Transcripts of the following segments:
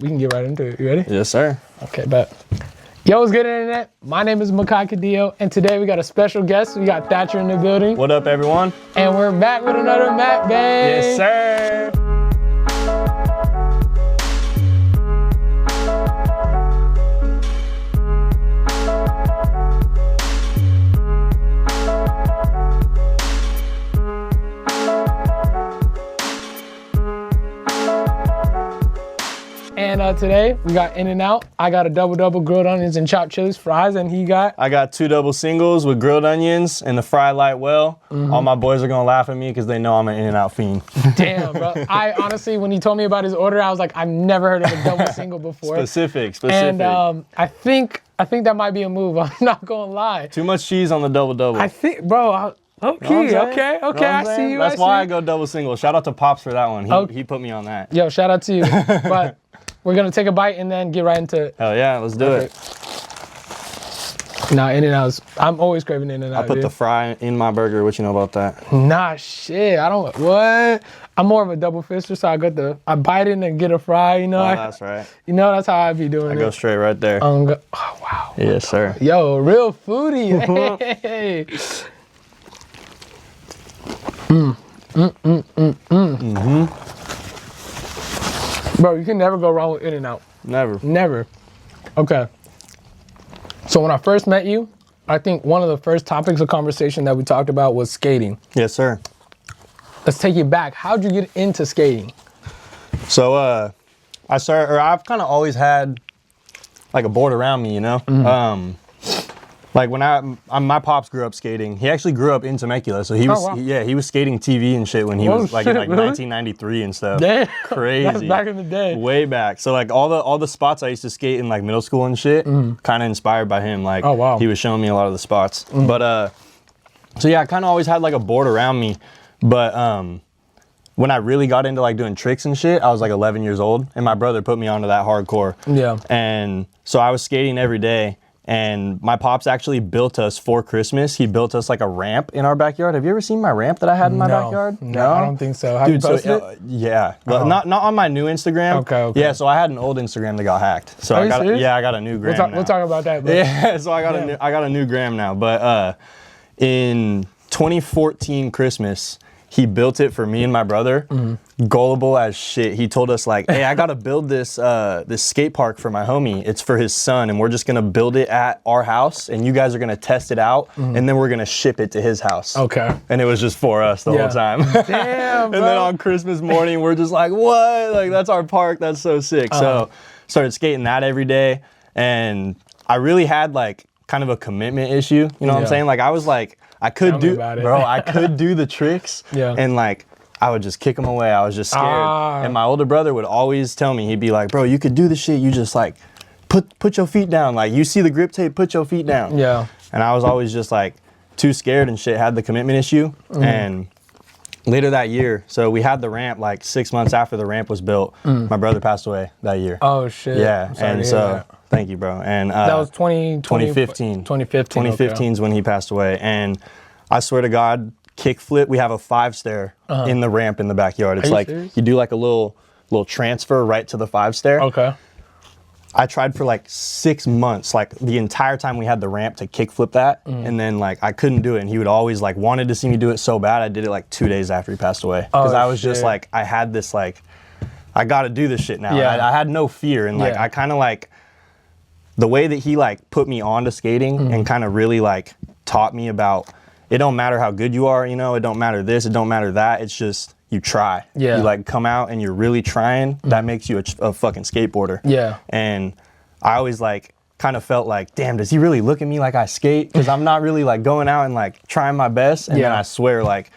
we can get right into it. You ready? Yes, sir. Okay, bet. Yo, what's good, internet? My name is Makai Cadillo, and today we got a special guest. We got Thatcher in the building. What up, everyone? And we're back with another Mac Bang. Yes, sir. And today we got In-N-Out. I got a double grilled onions and chopped chilies fries, and I got 2 double singles with grilled onions and the fry light well. All my boys are gonna laugh at me because they know I'm an In-N-Out fiend. Damn, bro. I honestly, when he told me about his order, I was like, I've never heard of a double single before. Specific. And I think that might be a move. I'm not gonna lie. Too much cheese on the double. I think, bro. Okay, I see you. That's why I go double single. Shout out to Pops for that one. He put me on that. Yo, shout out to you. But we're gonna take a bite and then get right into it. Hell yeah, let's do it. Nah, In-N-Out. I'm always craving In-N-Out. I put the fry in my burger. What you know about that? Nah, shit. I don't. What? I'm more of a double fister, so I bite it and get a fry. You know. Oh, that's right. You know, that's how I be doing it. I go straight right there. Oh wow. Yes, sir. Yo, real foodie. Hey. Bro, you can never go wrong with In-N-Out. Never. Okay. So when I first met you, I think one of the first topics of conversation that we talked about was skating. Yes, sir. Let's take you back. How'd you get into skating? So I've kind of always had like a board around me, you know? Like when my pops grew up skating. He actually grew up in Temecula, so he was skating TV and shit when he was like in like 1993 and stuff. Damn, crazy. That's back in the day. Way back. So like all the spots I used to skate in like middle school and shit, kind of inspired by him. Like he was showing me a lot of the spots. But so yeah, I kind of always had like a board around me. But when I really got into like doing tricks and shit, I was like 11 years old, and my brother put me onto that hardcore. Yeah. And so I was skating every day. And my pops actually built us for Christmas. He built us like a ramp in our backyard. Have you ever seen my ramp that I had in my backyard? No, I don't think so. Have you posted it? Yeah, but not on my new Instagram. Okay. Yeah, so I had an old Instagram that got hacked. So I got a new gram now. We'll talk about that. But yeah, so I got a new gram now. But in 2014 Christmas, he built it for me and my brother. Gullible as shit. He told us like, hey, I gotta build this skate park for my homie. It's for his son, and we're just gonna build it at our house, and you guys are gonna test it out, and then we're gonna ship it to his house. Okay. And it was just for us the whole time. Damn, bro. And then on Christmas morning, we're just like, what? Like, that's our park. That's so sick. So started skating that every day, and I really had like kind of a commitment issue. You know what I'm saying? Like I was like, I could do the tricks, and like I would just kick them away. I was just scared. And my older brother would always tell me, he'd be like, bro, you could do the shit. You just like put your feet down. Like you see the grip tape, put your feet down. Yeah. And I was always just like too scared and shit, had the commitment issue. And later that year, so we had the ramp like 6 months after the ramp was built, my brother passed away that year. Oh shit. Yeah. And so thank you, bro. And that was 2015. 2015 is when he passed away. And I swear to God, kickflip, we have a 5-stair in the ramp in the backyard. It's like you do like a little transfer right to the 5-stair. Okay. I tried for like 6 months, like the entire time we had the ramp, to kickflip that, and then like I couldn't do it. And he would always like wanted to see me do it so bad. I did it like 2 days after he passed away because I was just like, I had this like, I got to do this shit now. Yeah. I had no fear, and like I kind of like the way that he like put me onto skating and kind of really like taught me about, it don't matter how good you are, you know, it don't matter this, it don't matter that, it's just you try. Yeah. You like come out and you're really trying, that makes you a fucking skateboarder. Yeah. And I always like kind of felt like, damn, does he really look at me like I skate? Because I'm not really like going out and like trying my best. And then I swear like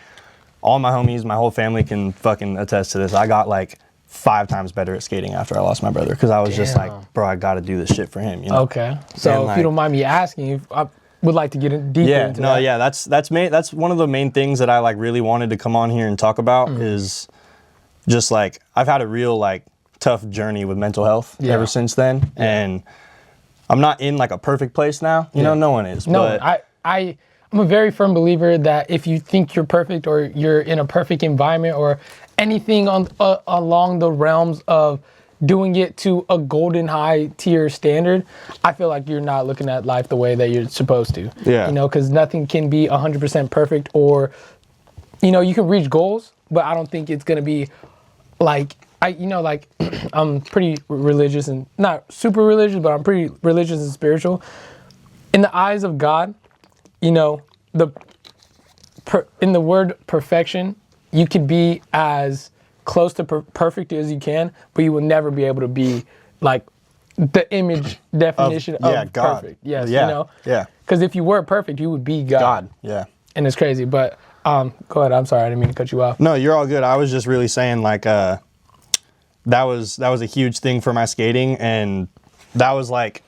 all my homies, my whole family can fucking attest to this. I got like 5 times better at skating after I lost my brother, because I was just like, bro, I got to do this shit for him. You know? Okay. So if you don't mind me asking, I would like to get deeper into that. Yeah, that's one of the main things that I like really wanted to come on here and talk about is just like, I've had a real like tough journey with mental health ever since then. And I'm not in like a perfect place now. You know, no one is. No, but I'm a very firm believer that if you think you're perfect or you're in a perfect environment or anything along the realms of doing it to a golden high tier standard, I feel like you're not looking at life the way that you're supposed to. Yeah. You know, because nothing can be 100% perfect, or, you know, you can reach goals, but I don't think it's going to be like, I'm pretty religious, and not super religious, but I'm pretty religious and spiritual. In the eyes of God, you know, in the word perfection, you could be as close to perfect as you can, but you will never be able to be like the image definition of God. perfect. Yes, yeah, you know? Yeah. Because if you were perfect, you would be God. God, yeah. And it's crazy, but go ahead. I'm sorry, I didn't mean to cut you off. No, you're all good. I was just really saying like that was a huge thing for my skating, and that was like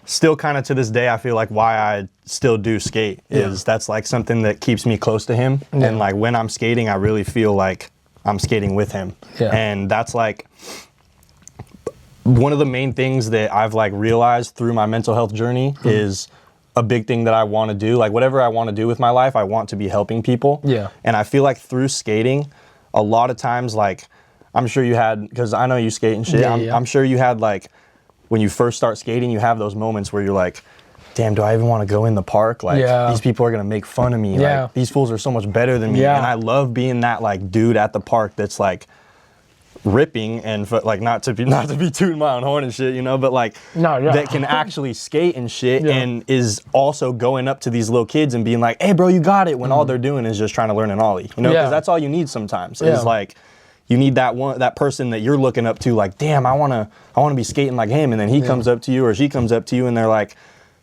still kind of to this day I feel like why I still do skate is that's like something that keeps me close to him. And like when I'm skating, I really feel like I'm skating with him. And that's like one of the main things that I've like realized through my mental health journey is a big thing that I want to do. Like whatever I want to do with my life, I want to be helping people. And I feel like through skating, a lot of times, like I'm sure you had, because I know you skate and shit, I'm sure you had like, when you first start skating, you have those moments where you're like, damn, do I even want to go in the park? Like these people are going to make fun of me. Like these fools are so much better than me. And I love being that like dude at the park that's like ripping and like not to be tooting my own horn and shit, you know, but like that can actually skate and shit and is also going up to these little kids and being like, hey bro, you got it, when all they're doing is just trying to learn an ollie, you know, because that's all you need sometimes is like, you need that person that you're looking up to, like, damn, I wanna be skating like him, and then he comes up to you or she comes up to you and they're like,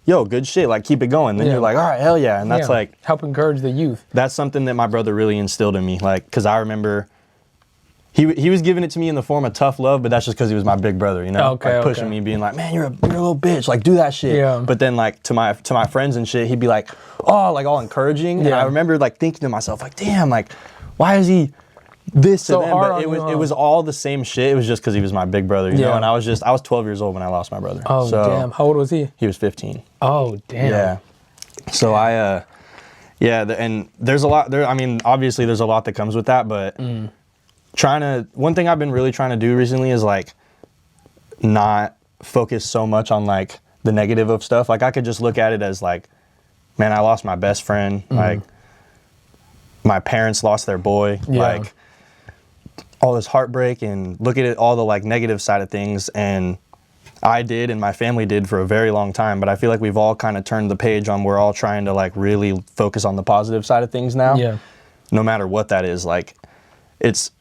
yo, good shit, like keep it going. Then you're like, all right, hell yeah. And that's like help encourage the youth. That's something that my brother really instilled in me, like, because I remember he was giving it to me in the form of tough love, but that's just because he was my big brother, you know, like pushing me, being like, man, you're a little bitch, like do that shit. But then like to my friends and shit, he'd be like, oh, like all encouraging. And I remember like thinking to myself, like, damn, like why is he this so and then? But it was all the same shit. It was just because he was my big brother, you know. And I was 12 years old when I lost my brother. Oh damn! How old was he? He was 15. Oh damn. Yeah. So and there's a lot there. I mean, obviously there's a lot that comes with that, but one thing I've been really trying to do recently is like not focus so much on like the negative of stuff. Like I could just look at it as like, man, I lost my best friend. Like my parents lost their boy. Like all this heartbreak, and look at it, all the like negative side of things. And I did, and my family did for a very long time, but I feel like we've all kind of turned the page on, we're all trying to like really focus on the positive side of things now. No matter what that is. Like it's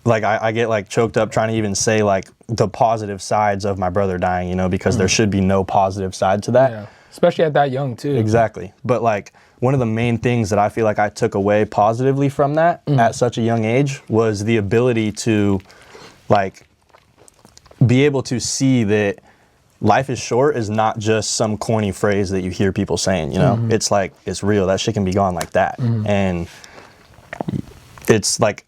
like I get like choked up trying to even say like the positive sides of my brother dying, you know, because there should be no positive side to that. Especially at that young too. Exactly. But like one of the main things that I feel like I took away positively from that at such a young age was the ability to like be able to see that life is short is not just some corny phrase that you hear people saying, you know. It's like, it's real. That shit can be gone like that. And it's like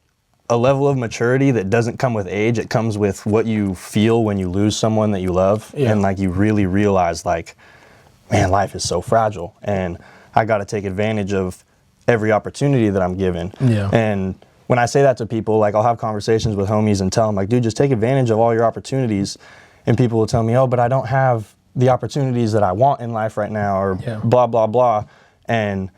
a level of maturity that doesn't come with age. It comes with what you feel when you lose someone that you love. And like you really realize like, man, life is so fragile, and I got to take advantage of every opportunity that I'm given. And when I say that to people, like I'll have conversations with homies and tell them like, dude, just take advantage of all your opportunities. And people will tell me, oh, but I don't have the opportunities that I want in life right now, or blah, blah, blah. And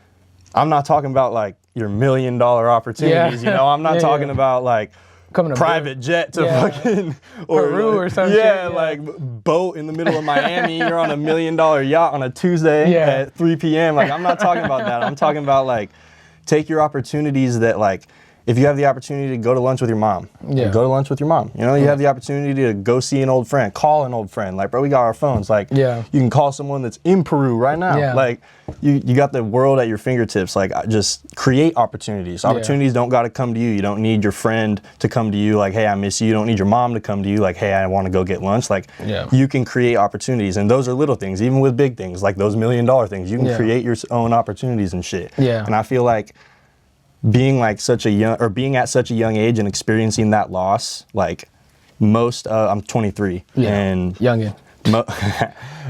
I'm not talking about like your $1 million opportunities, you know, I'm not talking about like private jet to fucking or Peru or something. Like boat in the middle of Miami. You're on $1 million yacht on a Tuesday at 3 p.m. Like I'm not talking about that. I'm talking about like take your opportunities that like if you have the opportunity to go to lunch with your mom, go to lunch with your mom. You know, you have the opportunity to go see an old friend, call an old friend. Like, bro, we got our phones. Like, you can call someone that's in Peru right now. Like, you got the world at your fingertips. Like, just create opportunities. Opportunities don't got to come to you. You don't need your friend to come to you like, hey, I miss you. You don't need your mom to come to you like, hey, I want to go get lunch. Like, you can create opportunities. And those are little things, even with big things, like those $1 million things. You can create your own opportunities and shit. And I feel like being at such a young age and experiencing that loss, like I'm 23 and youngin.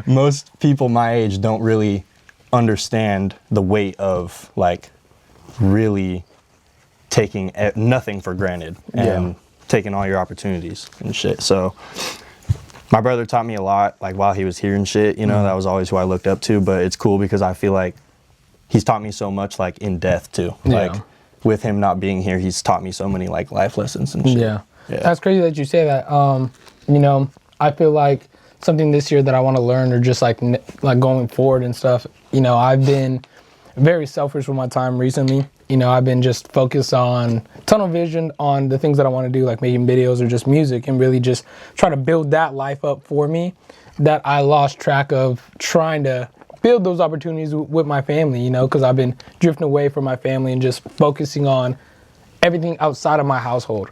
Most people my age don't really understand the weight of like really taking nothing for granted and taking all your opportunities and shit. So my brother taught me a lot, like while he was here and shit, you know, that was always who I looked up to. But it's cool because I feel like he's taught me so much, like in death too. Like with him not being here, he's taught me so many like life lessons and shit. Yeah. That's crazy that you say that. You know, I feel like something this year that I want to learn, or just like going forward and stuff. You know, I've been very selfish with my time recently. You know, I've been just focused on tunnel vision on the things that I want to do, like making videos or just music, and really just try to build that life up for me, that I lost track of trying to build those opportunities with my family, you know, because I've been drifting away from my family and just focusing on everything outside of my household.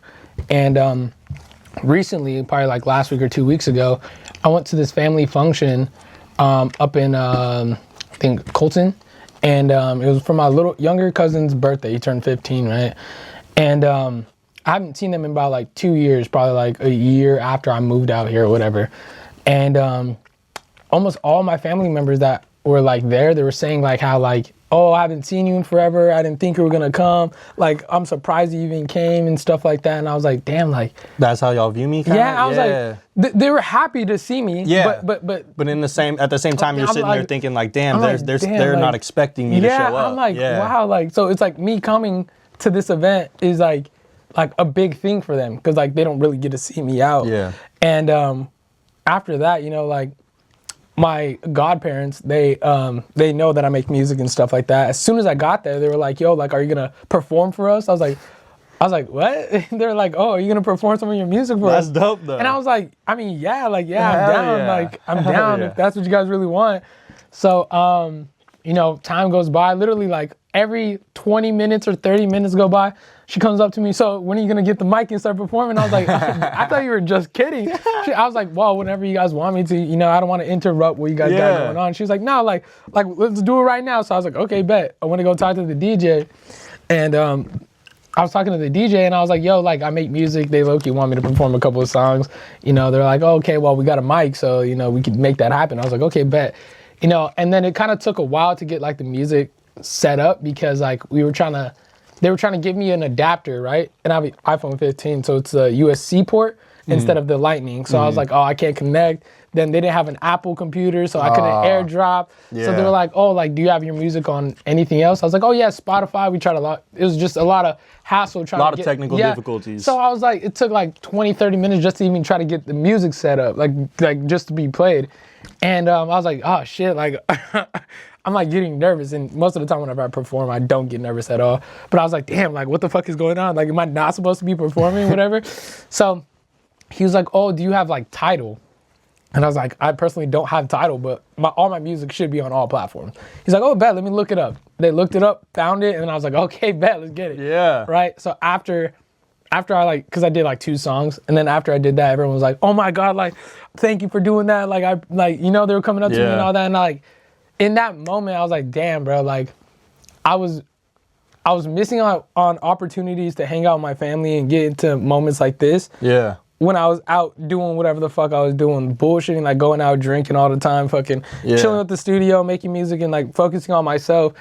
And recently, probably like last week or 2 weeks ago, I went to this family function up in, I think, Colton. And it was for my little younger cousin's birthday. He turned 15, right? And I haven't seen them in about like 2 years, probably like a year after I moved out here or whatever. And almost all my family members that were like there, they were saying like how like, oh, I haven't seen you in forever. I didn't think you were gonna come. Like, I'm surprised you even came and stuff like that. And I was like, damn, like. That's how y'all view me? Kinda? Yeah, I was like, they were happy to see me. Yeah. But in the same, at the same time, you're sitting there thinking like, damn, they're not expecting me to show up. I'm like, wow, like, so it's like me coming to this event is like a big thing for them, because like they don't really get to see me out. Yeah. And after that, you know, like, my godparents, they know that I make music and stuff like that. As soon as I got there, they were like, yo, like, are you gonna perform for us? I was like, what? They're like, oh, are you gonna perform some of your music for us? That's dope though. And I was like, I mean, yeah, I'm down. Yeah. Like, I'm down if that's what you guys really want. So, you know, time goes by, literally like every 20 minutes or 30 minutes go by, she comes up to me, so when are you gonna get the mic and start performing? I was like, I thought you were just kidding. I was like, well, whenever you guys want me to, you know, I don't want to interrupt what you guys got going on. She was like, no, like let's do it right now. So I was like, okay, bet. I want to go talk to the DJ. And I was talking to the DJ and I was like, yo, like, I make music. They low-key want me to perform a couple of songs. You know, they're like, oh, okay, well, we got a mic, so, you know, we could make that happen. I was like, okay, bet. You know, and then it kind of took a while to get like the music set up, because like they were trying to give me an adapter, right? And I have an iPhone 15, so it's a USB port instead of the Lightning. So I was like, oh, I can't connect. Then they didn't have an Apple computer, so I couldn't AirDrop. Yeah. So they were like, oh, like, do you have your music on anything else? I was like, oh yeah, Spotify. We tried a lot. It was just a lot of hassle trying to get. A lot of technical difficulties. So I was like, it took like 20, 30 minutes just to even try to get the music set up, like just to be played. And I was like, oh shit, like, I'm like getting nervous, and most of the time whenever I perform, I don't get nervous at all. But I was like, damn, like, what the fuck is going on? Like, am I not supposed to be performing, whatever? So he was like, oh, do you have like Tidal? And I was like, I personally don't have Tidal, but all my music should be on all platforms. He's like, oh, bet, let me look it up. They looked it up, found it, and then I was like, okay, bet, let's get it. Yeah. Right? So after I like, because I did like 2 songs, and then after I did that, everyone was like, oh my God, like, thank you for doing that. Like, you know, they were coming up to me and all that, and like, in that moment, I was like, damn, bro, like, I was missing out on opportunities to hang out with my family and get into moments like this. Yeah. When I was out doing whatever the fuck I was doing, bullshitting, like going out drinking all the time, fucking chilling at the studio, making music and like focusing on myself.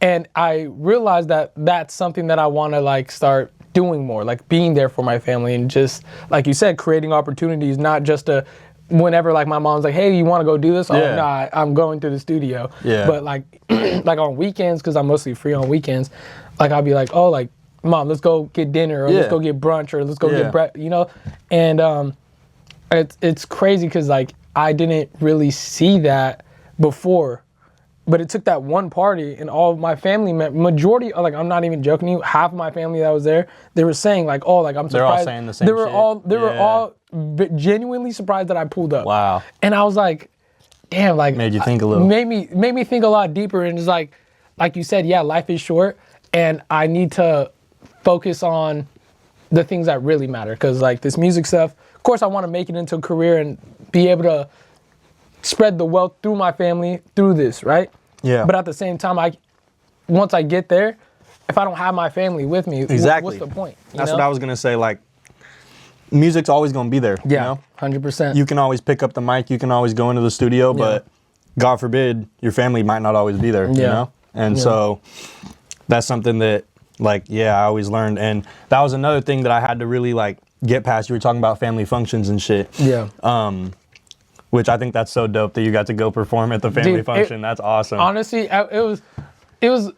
And I realized that that's something that I want to like start doing more, like being there for my family and just, like you said, creating opportunities, not just whenever like my mom's like, hey, you want to go do this? Oh, no, I'm going to the studio. Yeah. But like, like on weekends, because I'm mostly free on weekends, like I'll be like, oh, like, Mom, let's go get dinner, or let's go get brunch, or let's go get breakfast, you know? And it's crazy because like I didn't really see that before, but it took that one party and all of my family, majority, like, I'm not even joking you, half of my family that was there, they were saying like, oh, like, I'm surprised. They're all saying the same shit. They were all genuinely surprised that I pulled up. Wow. And I was like, damn, like. Made you think a little. Made me think a lot deeper, and it's like you said, yeah, life is short, and I need to focus on the things that really matter, because like this music stuff, of course I want to make it into a career and be able to spread the wealth through my family through this, right? Yeah. But at the same time, once I get there, if I don't have my family with me, what's the point? That's what I was gonna say. Like, music's always gonna be there. Yeah, you know? 100%. You can always pick up the mic, you can always go into the studio, but God forbid your family might not always be there. You know? And so that's something that, like, I always learned. And that was another thing that I had to really like get past, you were talking about family functions and shit. Yeah. Which I think that's so dope that you got to go perform at the family function. That's awesome. Honestly, it was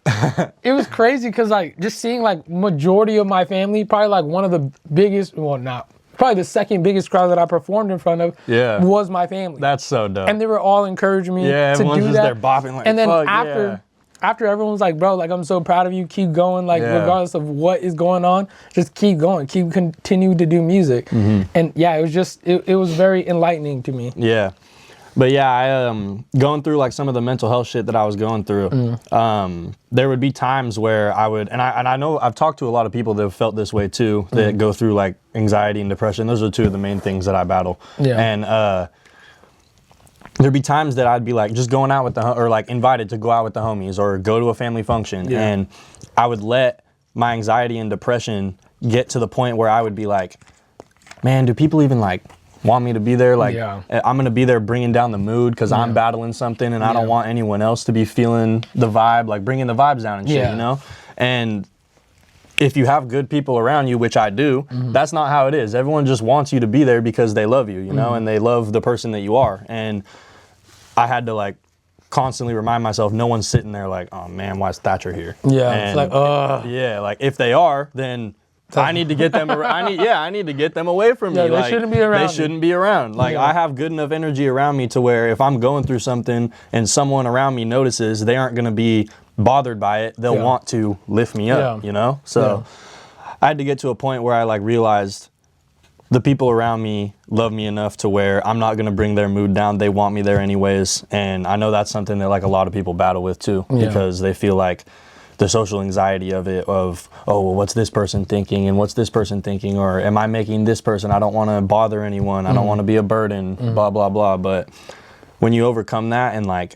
crazy because like just seeing like majority of my family, probably like one of the biggest, well not, probably the second biggest crowd that I performed in front of was my family. That's so dope. And they were all encouraging me to do that. Everyone's just there bopping like, and then fuck, after everyone was like, bro, like I'm so proud of you, keep going, like regardless of what is going on, just keep going, continue to do music. Mm-hmm. And yeah, it was just, it was very enlightening to me. Yeah. But yeah, I going through like some of the mental health shit that I was going through, there would be times where I would, and I know I've talked to a lot of people that have felt this way too, that go through like anxiety and depression. Those are two of the main things that I battle. Yeah. And there'd be times that I'd be like just going out with or like invited to go out with the homies or go to a family function. Yeah. And I would let my anxiety and depression get to the point where I would be like, man, do people even like want me to be there? Like, I'm going to be there bringing down the mood because I'm battling something and I don't want anyone else to be feeling the vibe, like bringing the vibes down and shit, you know? And if you have good people around you, which I do, that's not how it is. Everyone just wants you to be there because they love you, you know, and they love the person that you are. And I had to like constantly remind myself, no one's sitting there like, oh man, why is Thatcher here? Yeah, and it's like, yeah, like if they are, then I need to get them. I need to get them away from me. They like, shouldn't be around. They shouldn't be around. Like I have good enough energy around me to where if I'm going through something and someone around me notices, they aren't going to be bothered by it. They'll want to lift me up. You know. So I had to get to a point where I like realized the people around me love me enough to where I'm not going to bring their mood down. They want me there anyways, and I know that's something that like a lot of people battle with too, because they feel like the social anxiety of it, of, oh, well, what's this person thinking and what's this person thinking, or am I making this person, I don't want to bother anyone, I don't want to be a burden, blah, blah, blah. But when you overcome that and like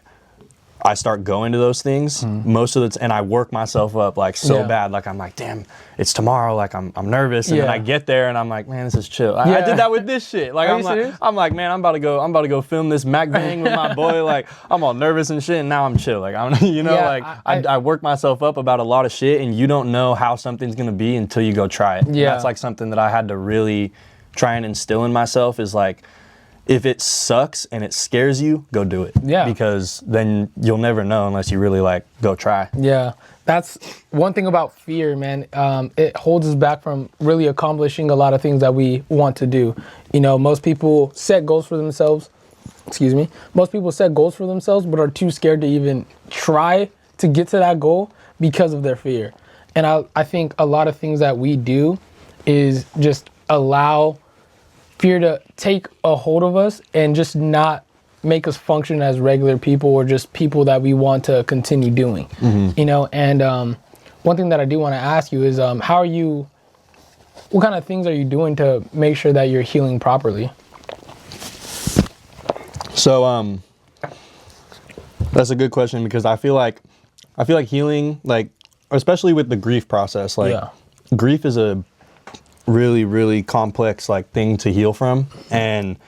I start going to those things most of the and I work myself up like so bad, like I'm like, damn, it's tomorrow, like I'm nervous, and then I get there and I'm like, man, this is chill. I did that with this shit. Like I'm like, man, I'm about to go film this Mac Bang with my boy. Like I'm all nervous and shit, and now I'm chill. Like I'm, you know, I work myself up about a lot of shit, and you don't know how something's gonna be until you go try it. Yeah, that's like something that I had to really try and instill in myself is like, if it sucks and it scares you, go do it. Yeah. Because then you'll never know unless you really like go try. Yeah. That's one thing about fear, man. It holds us back from really accomplishing a lot of things that we want to do. You know, most people set goals for themselves. Most people set goals for themselves, but are too scared to even try to get to that goal because of their fear. And I think a lot of things that we do is just allow fear to take a hold of us and just not make us function as regular people or just people that we want to continue doing, you know? And one thing that I do want to ask you is what kind of things are you doing to make sure that you're healing properly? So that's a good question, because I feel like healing, like especially with the grief process, like grief is a really, really complex like thing to heal from. And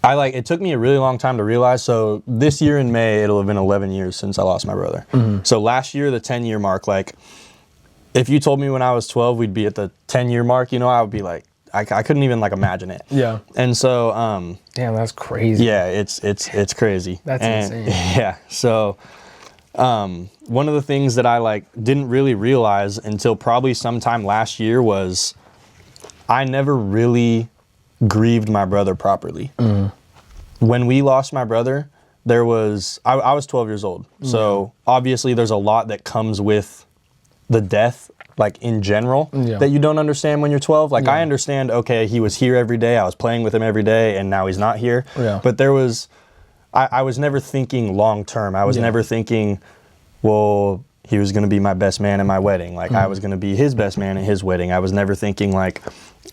it took me a really long time to realize. So this year in May, it'll have been 11 years since I lost my brother. So last year, the 10-year mark, like if you told me when I was 12, we'd be at the 10-year mark, you know, I would be like, I couldn't even like imagine it. Yeah. And so, damn, that's crazy. Yeah, it's crazy. That's insane. Yeah. So, one of the things that I like didn't really realize until probably sometime last year was I never really grieved my brother properly. When we lost my brother, I was 12 years old. So obviously there's a lot that comes with the death, like in general, that you don't understand when you're 12. Like I understand, okay, he was here every day, I was playing with him every day, and now he's not here. But I was never thinking long term. I was never thinking, well, he was going to be my best man at my wedding. Like I was going to be his best man at his wedding. I was never thinking like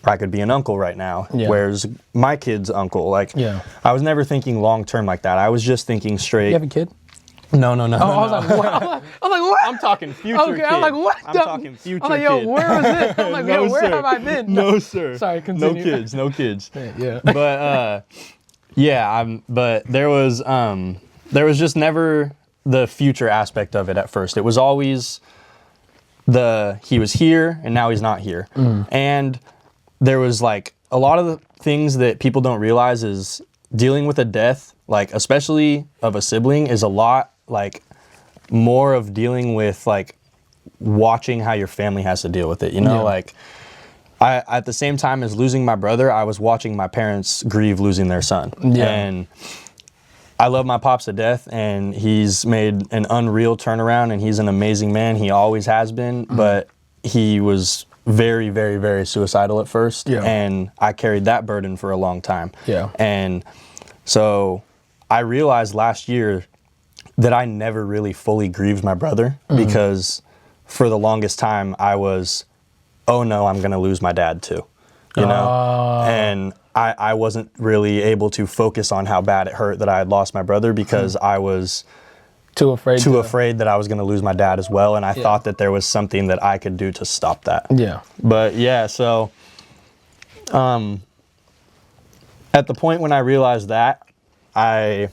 I could be an uncle right now. Where's my kid's uncle? Like I was never thinking long term like that. I was just thinking straight. You have a kid? No. I was like, what? I was like, what? I'm talking future kid. I'm like, what? I'm talking future kid. I'm like, yo, where was it? I'm like, yo, where have I been? No, sir. Sorry, continue. No kids. Yeah. But but there was just never the future aspect of it at first. It was always he was here and now he's not here. And there was like a lot of the things that people don't realize is dealing with a death, like especially of a sibling, is a lot like more of dealing with like watching how your family has to deal with it, you know? Like I, at the same time as losing my brother, I was watching my parents grieve losing their son. And I love my pops to death, and he's made an unreal turnaround, and he's an amazing man. He always has been, but he was very, very, very suicidal at first. And I carried that burden for a long time. And so I realized last year that I never really fully grieved my brother, because for the longest time I was, oh no, I'm going to lose my dad too, you know? And I wasn't really able to focus on how bad it hurt that I had lost my brother, because I was too afraid that I was going to lose my dad as well. And I thought that there was something that I could do to stop that. But yeah, so at the point when I realized that, I'd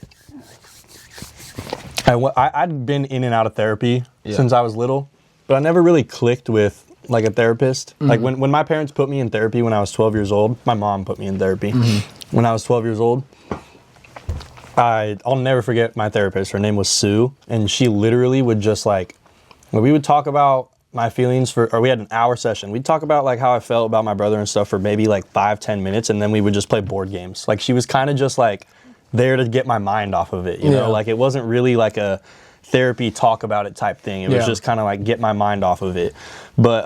been in and out of therapy since I was little, but I never really clicked with like a therapist. Like when my parents put me in therapy when I was 12 years old, my mom put me in therapy when I was 12 years old. I'll never forget my therapist. Her name was Sue, and she literally would just like, we would talk about my feelings or we had an hour session. We'd talk about like how I felt about my brother and stuff for maybe like 5-10 minutes, and then we would just play board games. Like she was kind of just like there to get my mind off of it, you know? Like it wasn't really like a therapy talk about it type thing. It was just kind of like get my mind off of it. But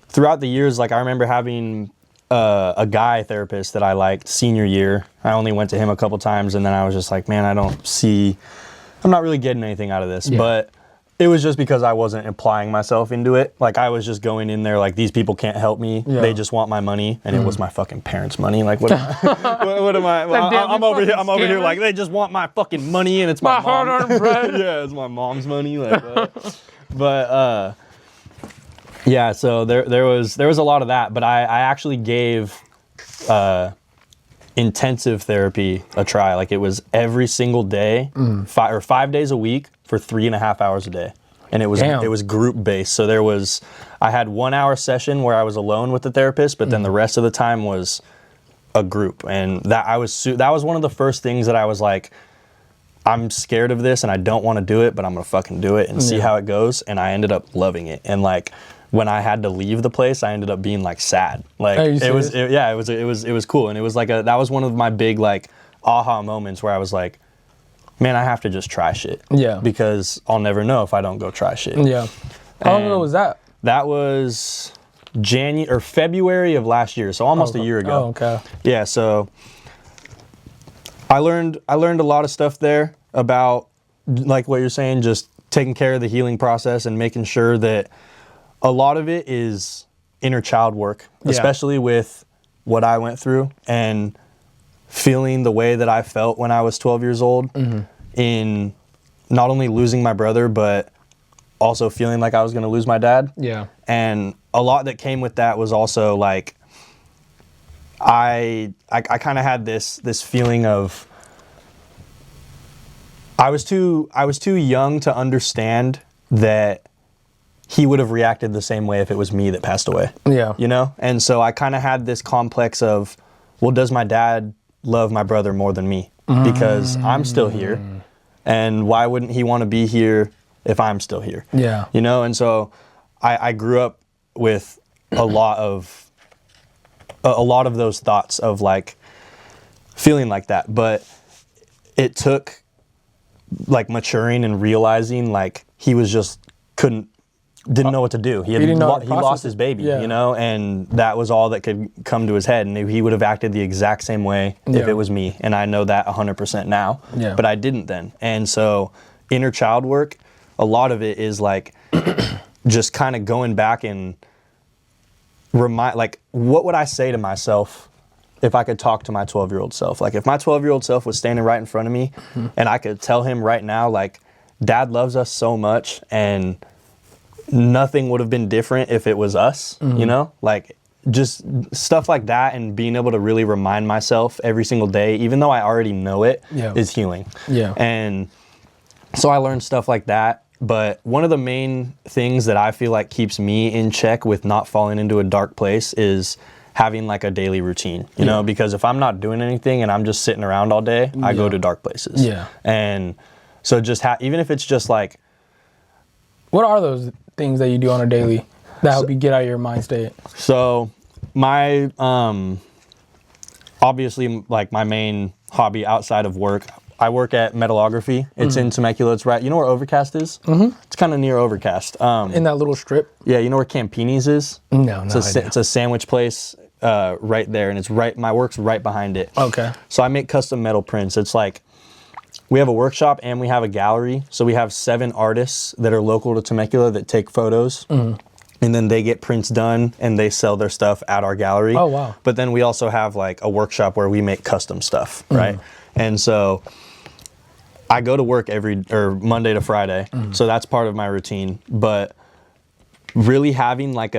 throughout the years, like I remember having a guy therapist that I liked senior year. I only went to him a couple times, and then I was just like, man, I'm not really getting anything out of this. But it was just because I wasn't applying myself into it. Like I was just going in there like, these people can't help me. They just want my money, and it was my fucking parents' money. Like what am I? Well, I'm over here like, they just want my fucking money, and it's my hard-earned bread. Yeah, it's my mom's money. Like, yeah. So there was a lot of that, but I actually gave intensive therapy a try. Like it was every single day, 5 days a week for 3.5 hours a day. And it was group based. So I had 1 hour session where I was alone with the therapist, but then the rest of the time was a group. And that was one of the first things that I was like, I'm scared of this and I don't want to do it, but I'm going to fucking do it and see how it goes. And I ended up loving it. And like, when I had to leave the place, I ended up being like sad. Like it was cool. And it was like that was one of my big like aha moments where I was like, man, I have to just try shit. Yeah. Because I'll never know if I don't go try shit. Yeah. How long ago was that? That was February of last year, so almost a year ago. Oh, okay. Yeah, so I learned a lot of stuff there about, like what you're saying, just taking care of the healing process and making sure that a lot of it is inner child work, especially with what I went through and feeling the way that I felt when I was 12 years old in not only losing my brother, but also feeling like I was going to lose my dad. Yeah. And a lot that came with that was also like, I kind of had this feeling of, I was too young to understand that he would have reacted the same way if it was me that passed away. Yeah. You know? And so I kind of had this complex of, well, does my dad love my brother more than me? Because I'm still here. And why wouldn't he want to be here if I'm still here? Yeah. You know? And so I grew up with a lot of those thoughts of like feeling like that. But it took like maturing and realizing like he was just didn't know what to do. He lost his baby, you know, and that was all that could come to his head. And he would have acted the exact same way if it was me. And I know that 100% now, but I didn't then. And so inner child work, a lot of it is like just kind of going back and like, what would I say to myself if I could talk to my 12-year-old self? Like if my 12-year-old self was standing right in front of me and I could tell him right now, like, Dad loves us so much and nothing would have been different if it was us, you know? Like just stuff like that, and being able to really remind myself every single day, even though I already know it, is healing. Yeah. And so I learned stuff like that. But one of the main things that I feel like keeps me in check with not falling into a dark place is having like a daily routine, you know, because if I'm not doing anything and I'm just sitting around all day, I go to dark places. Yeah. And so just even if it's just like, what are those things that you do on a daily that help you get out of your mind state? So my, obviously like my main hobby outside of work, I work at metallography. It's in Temecula. It's right, you know where Overcast is? It's kind of near Overcast. In that little strip? Yeah, you know where Campini's is? No, It's a sandwich place right there, and it's my work's right behind it. Okay. So I make custom metal prints. It's like, we have a workshop and we have a gallery. So we have 7 artists that are local to Temecula that take photos. And then they get prints done and they sell their stuff at our gallery. Oh, wow. But then we also have like a workshop where we make custom stuff, right? And so I go to work Monday to Friday. So that's part of my routine. But really having like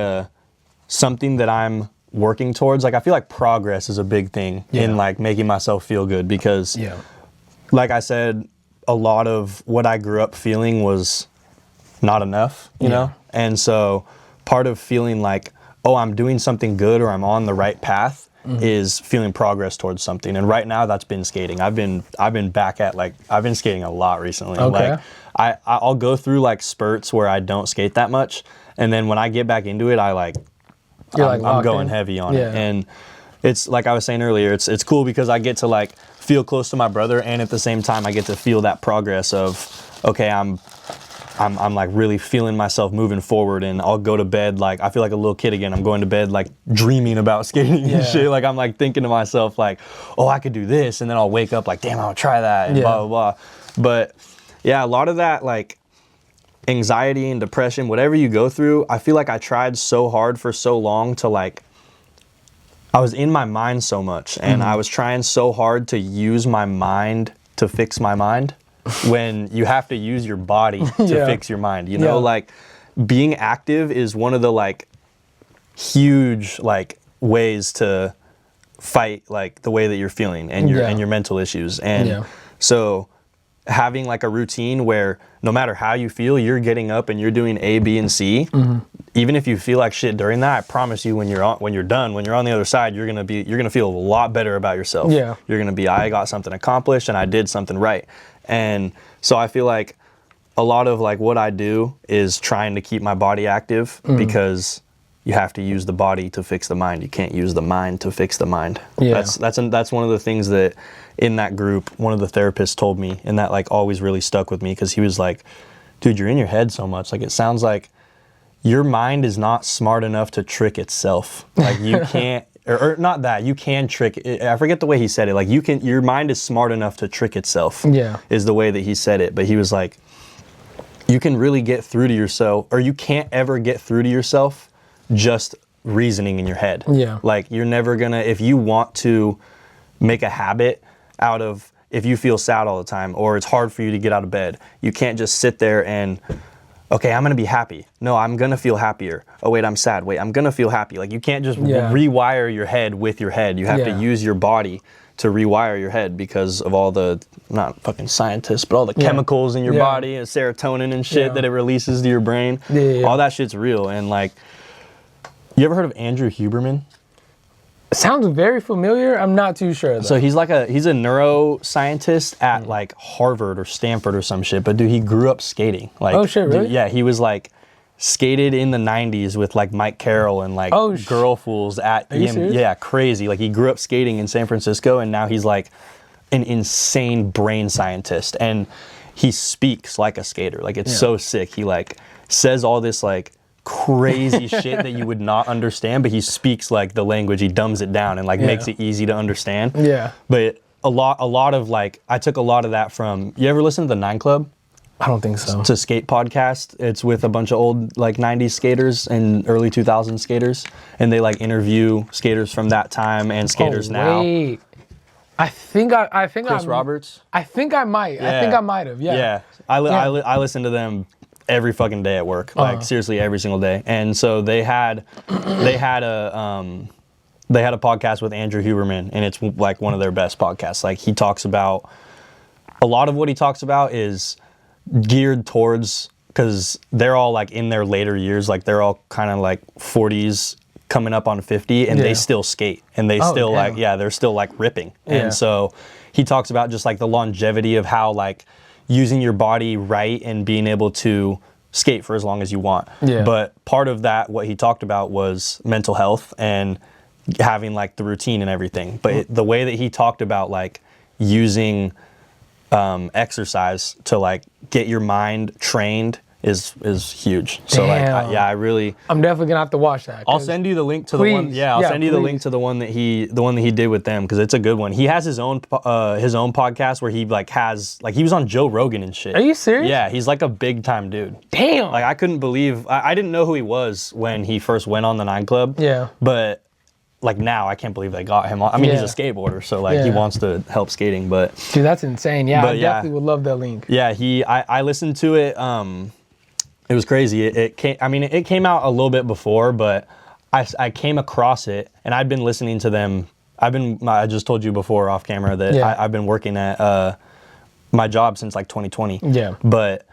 something that I'm working towards, like I feel like progress is a big thing in like making myself feel good, because like I said, a lot of what I grew up feeling was not enough, you know? And so part of feeling like, oh, I'm doing something good or I'm on the right path is feeling progress towards something. And right now that's been skating. I've been back at I've been skating a lot recently. Okay. Like I'll go through like spurts where I don't skate that much. And then when I get back into it, I'm going heavy on it. And it's like I was saying earlier, it's cool because I get to like feel close to my brother, and at the same time I get to feel that progress of, okay, I'm like really feeling myself moving forward, and I'll go to bed like I feel like a little kid again. I'm going to bed like dreaming about skating and shit. Like I'm like thinking to myself like, oh, I could do this, and then I'll wake up like, damn, I'll try that, and blah blah blah. But yeah, a lot of that like anxiety and depression, whatever you go through, I feel like I tried so hard for so long to like, I was in my mind so much, and I was trying so hard to use my mind to fix my mind. When you have to use your body to fix your mind, you know, like being active is one of the like huge like ways to fight like the way that you're feeling and your mental issues. And so having like a routine where no matter how you feel, you're getting up and you're doing A, B, and C. Even if you feel like shit during that, I promise you, when you're done, when you're on the other side, you're gonna feel a lot better about yourself. You're gonna be, I got something accomplished and I did something right. And so I feel like a lot of like what I do is trying to keep my body active, because you have to use the body to fix the mind. You can't use the mind to fix the mind. That's one of the things that in that group, one of the therapists told me, and that like always really stuck with me, because he was like, dude, you're in your head so much. Like it sounds like your mind is not smart enough to trick itself. Like you can't, or not that, you can trick it. I forget the way he said it. Like your mind is smart enough to trick itself. Is the way that he said it. But he was like, you can really get through to yourself, or you can't ever get through to yourself just reasoning in your head. Like you're never gonna, if you want to make a habit out of, if you feel sad all the time, or it's hard for you to get out of bed, you can't just sit there and, okay, I'm gonna be happy. No, I'm gonna feel happier. Oh wait, I'm sad. Wait, I'm gonna feel happy. Like you can't just rewire your head with your head. You have to use your body to rewire your head, because of all the, not fucking scientists, but all the chemicals in your body and serotonin and shit that it releases to your brain. All that shit's real. And like, you ever heard of Andrew Huberman? Sounds very familiar. I'm not too sure though. So he's a neuroscientist at like Harvard or Stanford or some shit. But dude, he grew up skating. Like, oh shit, really? Dude, yeah, he was like skated in the 90s with like Mike Carroll and like Girl Fools at EM. Yeah, crazy. Like he grew up skating in San Francisco, and now he's like an insane brain scientist, and he speaks like a skater. Like it's so sick. He like says all this like crazy shit that you would not understand, but he speaks like the language. He dumbs it down and like makes it easy to understand. But a lot of like, I took a lot of that from, you ever listen to the 9 Club? I don't think so. It's a skate podcast. It's with a bunch of old like 90s skaters and early 2000s skaters, and they like interview skaters from that time and skaters now. Wait. I think Chris Roberts? I think I might. I think I might have. Yeah. I listen to them every fucking day at work, like seriously every single day. And so they had a podcast with Andrew Huberman, and it's like one of their best podcasts. Like he talks about, a lot of what he talks about is geared towards, because they're all like in their later years, like they're all kind of like 40s coming up on 50 and they still skate and they still damn. they're still like ripping. Yeah. And so he talks about just like the longevity of how like using your body right and being able to skate for as long as you want. Yeah. But part of that, what he talked about was mental health and having like the routine and everything. But the way that he talked about like using exercise to like get your mind trained is huge. So Damn. like I really I'm definitely gonna have to watch that. I'll send you the link to the one. Yeah, I'll send you the link to the one that he did with them because it's a good one. He has his own podcast where he like has like he was on Joe Rogan and shit. Are you serious? Yeah, he's like a big time dude. Damn. Like I couldn't believe I didn't know who he was when he first went on the 9 Club. Yeah. But like now I can't believe they got him on. I mean he's a skateboarder, so like he wants to help skating. But dude, that's insane. Yeah, I definitely would love that link. Yeah, I listened to it. It was crazy. It came out a little bit before, but I came across it, and I'd been listening to them. I just told you before off camera that I've been working at my job since like 2020. Yeah. But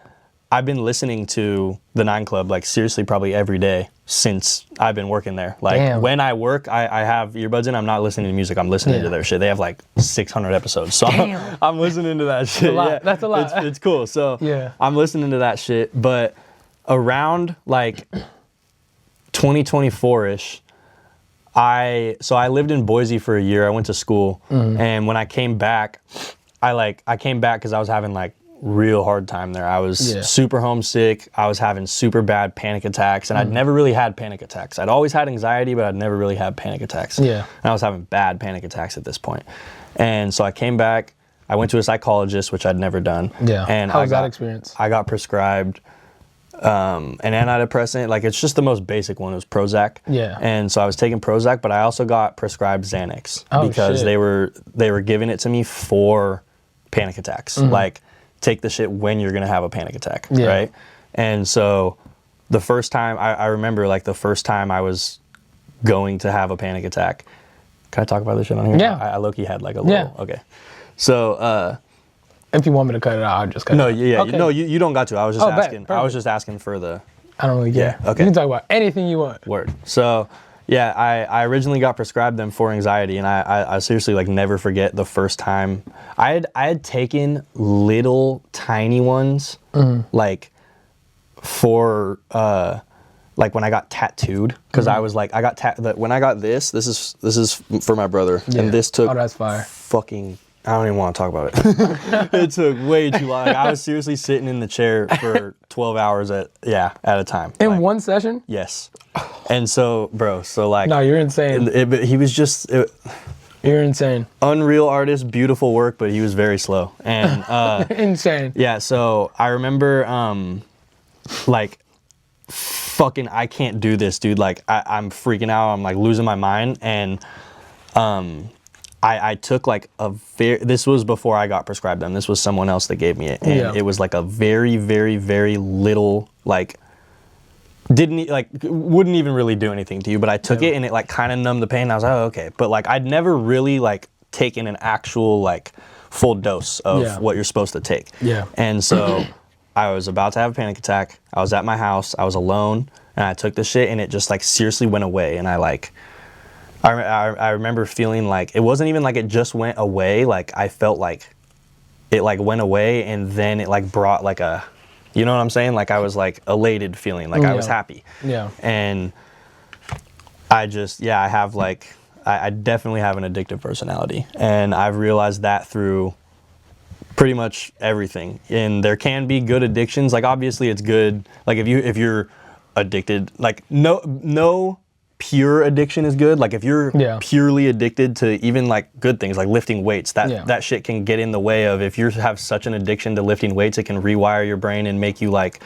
I've been listening to the 9 Club like seriously probably every day since I've been working there. Like when I work, I have earbuds in. I'm not listening to music. I'm listening to their shit. They have like 600 episodes, so I'm listening to that shit. That's a lot. It's cool. So I'm listening to that shit, but around like 2024-ish, I lived in Boise for a year. I went to school, and when I came back, I came back because I was having like real hard time there. I was super homesick. I was having super bad panic attacks, and I'd never really had panic attacks. I'd always had anxiety, but I'd never really had panic attacks. Yeah, and I was having bad panic attacks at this point, and so I came back. I went to a psychologist, which I'd never done. Yeah, and how was that experience? I got prescribed an antidepressant. Like it's just the most basic one. It was Prozac. Yeah. And so I was taking Prozac, but I also got prescribed Xanax because they were giving it to me for panic attacks. Like take the shit when you're gonna have a panic attack, right? And so the first time I remember, like the first time I was going to have a panic attack. Can I talk about this shit on here? Yeah. I low-key had like a little. Okay. So. If you want me to cut it out, I'll just cut it out. Okay. No, you don't got to. I was just asking. I was just asking for the. I don't really care. Yeah, okay. You can talk about anything you want. Word. So, yeah, I originally got prescribed them for anxiety, and I seriously like never forget the first time I had taken little tiny ones like for like when I got tattooed because I was like I got when I got this is for my brother and this took that's fire. Fucking. I don't even want to talk about it. It took way too long. Like, I was seriously sitting in the chair for 12 hours at a time. In one session? Yes. And so, bro, like... No, you're insane. But he was just... You're insane. Unreal artist, beautiful work, but he was very slow. And insane. Yeah, so I remember, like, fucking, I can't do this, dude. Like, I'm freaking out. I'm, like, losing my mind. And... I took like this was before I got prescribed them. This was someone else that gave me it. And it was like a very, very, very little, like, wouldn't even really do anything to you. But I took it and it like kind of numbed the pain. I was like, oh, okay. But like, I'd never really like taken an actual like full dose of what you're supposed to take. Yeah. And so I was about to have a panic attack. I was at my house. I was alone. And I took the shit and it just like seriously went away. And I remember feeling like it wasn't even like it just went away. Like I felt like it like went away and then it like brought like a, you know what I'm saying? Like I was like elated feeling like I was happy. Yeah. And I just, I have like, I definitely have an addictive personality and I've realized that through pretty much everything. And there can be good addictions. Like obviously it's good. Like if you're addicted, like no pure addiction is good. Like if you're purely addicted to even like good things like lifting weights, that shit can get in the way of, if you have such an addiction to lifting weights, it can rewire your brain and make you like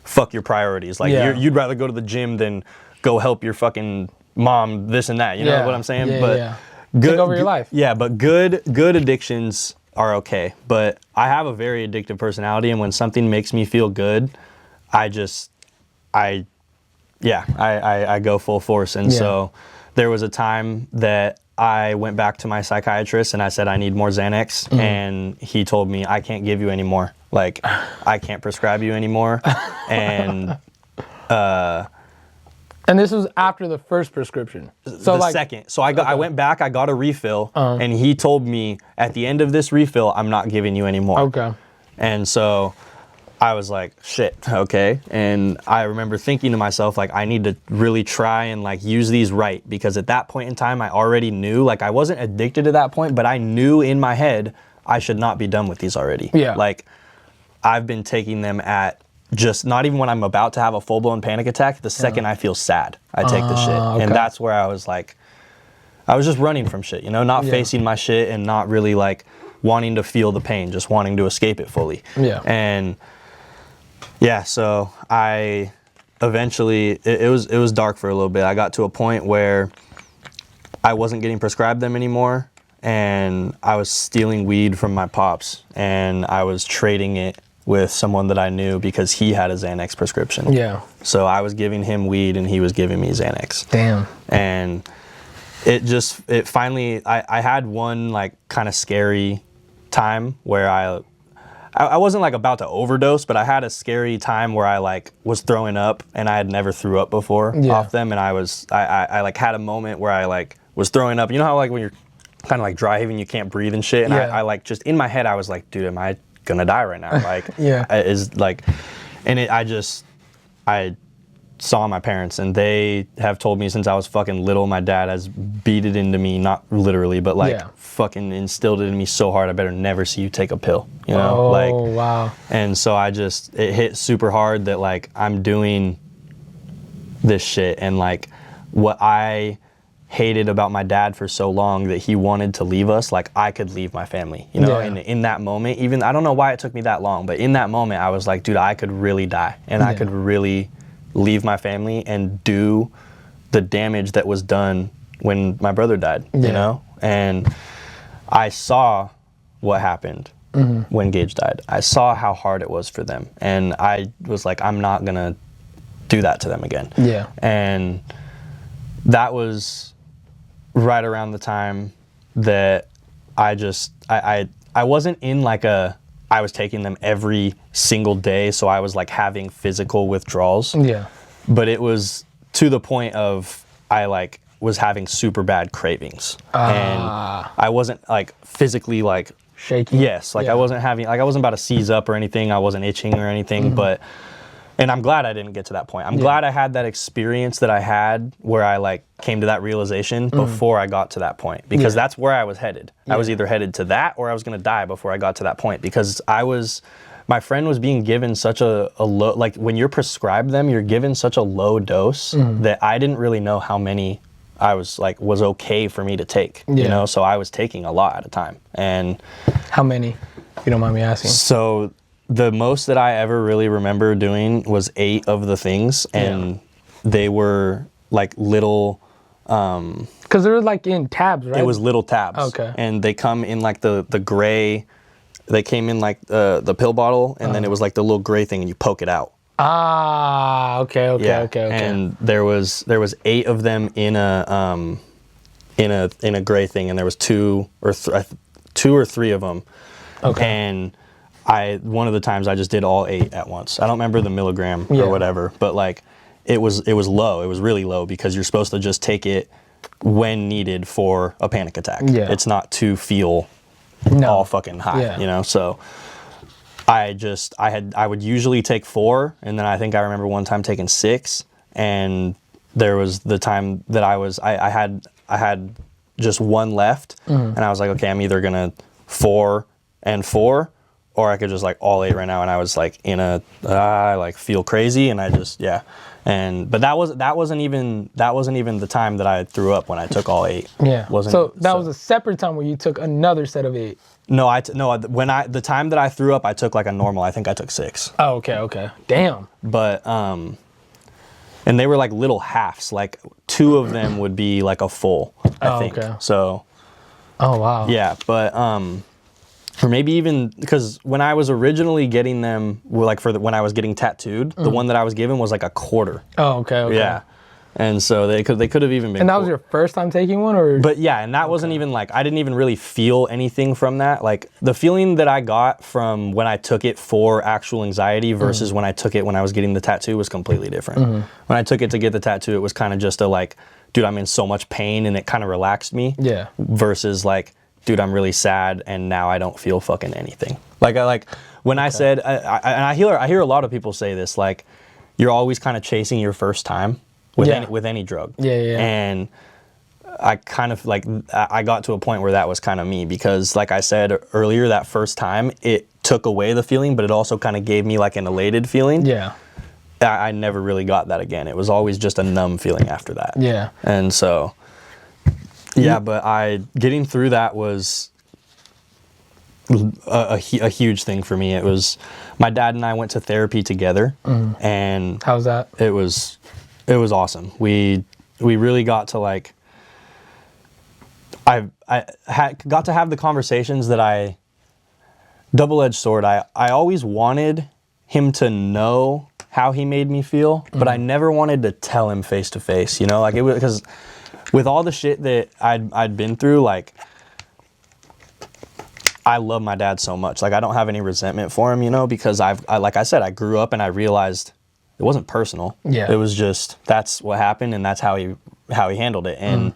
fuck your priorities. Like you'd rather go to the gym than go help your fucking mom, this and that. You know what I'm saying? Good, take over your life. Yeah, but good addictions are okay. But I have a very addictive personality, and when something makes me feel good, I go full force. And so there was a time that I went back to my psychiatrist and I said, I need more Xanax. And he told me, I can't give you any more. Like, I can't prescribe you anymore. And And this was after the first prescription. So the second. So I went back, I got a refill, and he told me at the end of this refill, I'm not giving you any more. Okay. And so I was like, shit, okay. And I remember thinking to myself, like, I need to really try and like use these right, because at that point in time, I already knew, like, I wasn't addicted to that point, but I knew in my head I should not be done with these already. Yeah. Like, I've been taking them at just not even when I'm about to have a full-blown panic attack. The second I feel sad, I take the shit. Okay. And that's where I was like, I was just running from shit, you know, not facing my shit and not really like wanting to feel the pain, just wanting to escape it fully. Yeah. And yeah, so I eventually, it was dark for a little bit. I got to a point where I wasn't getting prescribed them anymore, and I was stealing weed from my pops, and I was trading it with someone that I knew because he had a Xanax prescription. Yeah. So I was giving him weed and he was giving me Xanax. Damn. And it finally, I had one like kind of scary time where I wasn't like about to overdose, but I had a scary time where I like was throwing up, and I had never threw up before off them. And I like had a moment where I like was throwing up. You know how like when you're kind of like dry heaving, you can't breathe and shit. And I like just in my head, I was like, dude, am I gonna die right now? Like, I saw my parents, and they have told me since I was fucking little, my dad has beat it into me, not literally, but like fucking instilled it in me so hard, I better never see you take a pill, you know? Wow. And so it hit super hard that like I'm doing this shit, and like what I hated about my dad for so long, that he wanted to leave us, like I could leave my family, you know? And in that moment, even, I don't know why it took me that long, but in that moment I was like, dude, I could really die, and I could really leave my family and do the damage that was done when my brother died, you know? And I saw what happened when Gage died. I saw how hard it was for them, and I was like, I'm not gonna do that to them again. Yeah. And that was right around the time that I wasn't in like I was taking them every single day, so I was like having physical withdrawals. Yeah. But it was to the point of I like was having super bad cravings. And I wasn't like physically like shaking. Yes, like I wasn't about to seize up or anything. I wasn't itching or anything, but and I'm glad I didn't get to that point. I'm glad I had that experience that I had where I like came to that realization before I got to that point, because that's where I was headed. I was either headed to that or I was going to die before I got to that point, because my friend was being given such a low, like when you're prescribed them, you're given such a low dose that I didn't really know how many I was okay for me to take, you know? So I was taking a lot at a time. And how many, if you don't mind me asking? So the most that I ever really remember doing was 8 of the things, and they were like little, because they're like in tabs, right? It was little tabs. Okay. And they come in like the gray, they came in like the pill bottle, and then it was like the little gray thing, and you poke it out. Okay. And there was 8 of them in a gray thing, and there was 2 or 3 of them. Okay. And one of the times I just did all 8 at once. I don't remember the milligram or whatever, but like it was low. It was really low, because you're supposed to just take it when needed for a panic attack. Yeah. It's not to feel all fucking high, you know? So I would usually take 4, and then I think I remember one time taking 6, and there was the time that I had just 1 left, and I was like, okay, I'm either gonna 4 and 4, or I could just like all 8 right now. And I was like I like feel crazy, and I just but that wasn't even the time that I threw up when I took all 8. Yeah. So that was a separate time where you took another set of 8. No, the time that I threw up, I took like a normal. I think I took 6. Oh, okay. Damn. But and they were like little halves. Like 2 of them would be like a full, I think. Okay. So. Oh wow. Yeah, but or maybe even because when I was originally getting them, like when I was getting tattooed, the one that I was given was like a quarter. Oh, okay. Yeah. And so they could have even been. And that was your first time taking one, or? But yeah, and that wasn't even like, I didn't even really feel anything from that. Like the feeling that I got from when I took it for actual anxiety versus when I took it when I was getting the tattoo was completely different. When I took it to get the tattoo, it was kind of just a like, dude, I'm in so much pain, and it kind of relaxed me. Yeah. Versus like, dude, I'm really sad and now I don't feel fucking anything. Like when I said, I hear a lot of people say this, like you're always kind of chasing your first time with any drug. Yeah. And I kind of like, I got to a point where that was kind of me, because like I said earlier, that first time it took away the feeling, but it also kind of gave me like an elated feeling. Yeah. I never really got that again. It was always just a numb feeling after that. Yeah. And so, yeah, but getting through that was a huge thing for me. It was, my dad and I went to therapy together, and how's that? It was awesome. We really got to like, I got to have the conversations that double-edged sword. I always wanted him to know how he made me feel, but I never wanted to tell him face to face, you know, like it was, because with all the shit that I'd been through, like I love my dad so much. Like I don't have any resentment for him, you know, because like I said, I grew up and I realized it wasn't personal. Yeah. It was just, that's what happened and that's how he handled it. And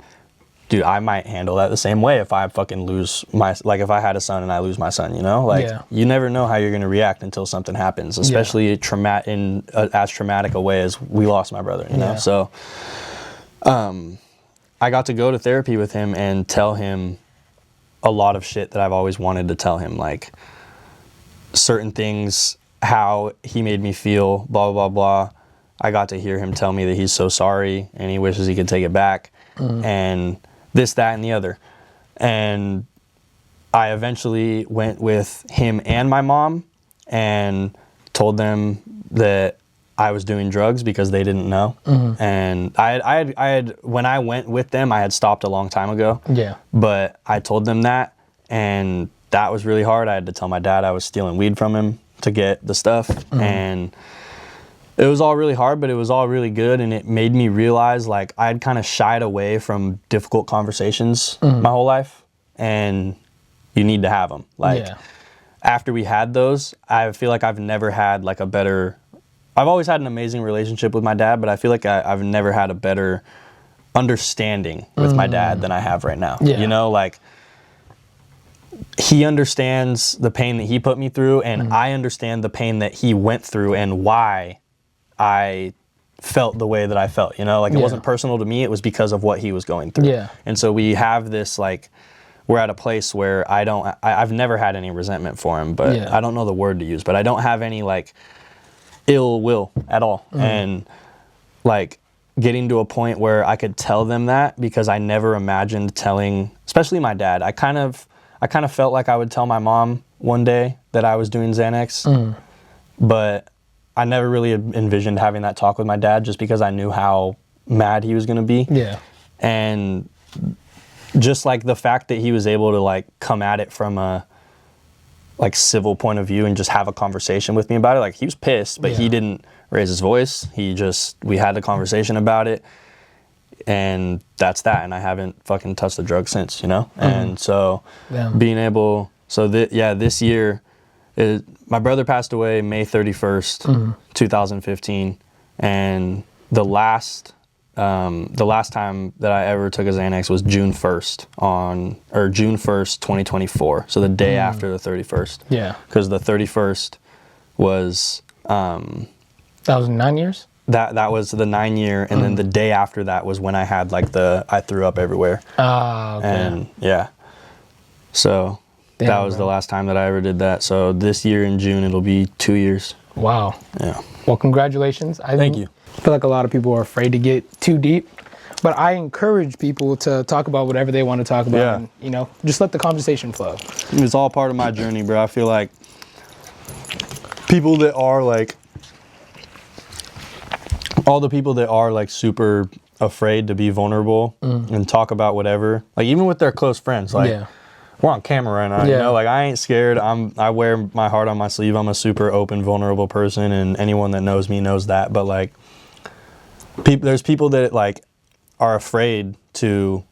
dude, I might handle that the same way if I fucking lose like if I had a son and I lose my son, you know? Like you never know how you're going to react until something happens, especially in as traumatic a way as we lost my brother, you know? So I got to go to therapy with him and tell him a lot of shit that I've always wanted to tell him, like certain things, how he made me feel, blah, blah, blah. I got to hear him tell me that he's so sorry and he wishes he could take it back and this, that, and the other. And I eventually went with him and my mom and told them that I was doing drugs because they didn't know. And I had, when I went with them, I had stopped a long time ago. Yeah. But I told them that, and that was really hard. I had to tell my dad I was stealing weed from him to get the stuff. And it was all really hard, but it was all really good. And it made me realize like I had kind of shied away from difficult conversations my whole life, and you need to have them. Like after we had those, I feel like I've never had like I've always had an amazing relationship with my dad, but I feel like I've never had a better understanding with my dad than I have right now. You know, like he understands the pain that he put me through, and I understand the pain that he went through and why I felt the way that I felt, you know, like it wasn't personal to me. It was because of what he was going through. And so we have this, like, we're at a place where I've never had any resentment for him, but I don't know the word to use, but I don't have any like ill will at all. And like getting to a point where I could tell them that, because I never imagined telling, especially my dad. I kind of felt like I would tell my mom one day that I was doing Xanax, but I never really envisioned having that talk with my dad, just because I knew how mad he was going to be. And just like the fact that he was able to like come at it from a like civil point of view and just have a conversation with me about it. Like he was pissed, but he didn't raise his voice. We had a conversation about it, and that's that. And I haven't fucking touched the drug since, you know? And so being able, this year, my brother passed away May 31st, 2015. And the last time that I ever took a Xanax was June 1st, 2024. So the day after the 31st. Because the 31st was... that was 9 years? That was the 9 year, and then the day after that was when I had like I threw up everywhere. And so that was the last time that I ever did that. So this year in June, it'll be 2 years. Wow. Yeah. Well, congratulations. Thank you. I feel like a lot of people are afraid to get too deep, but I encourage people to talk about whatever they want to talk about. And, you know, just let the conversation flow. It's all part of my journey, bro. I feel like people that are like, all the people that are like super afraid to be vulnerable and talk about whatever, like even with their close friends, like we're on camera right now, you know, like I ain't scared. I wear my heart on my sleeve. I'm a super open, vulnerable person, and anyone that knows me knows that. But like, there's people that like are afraid to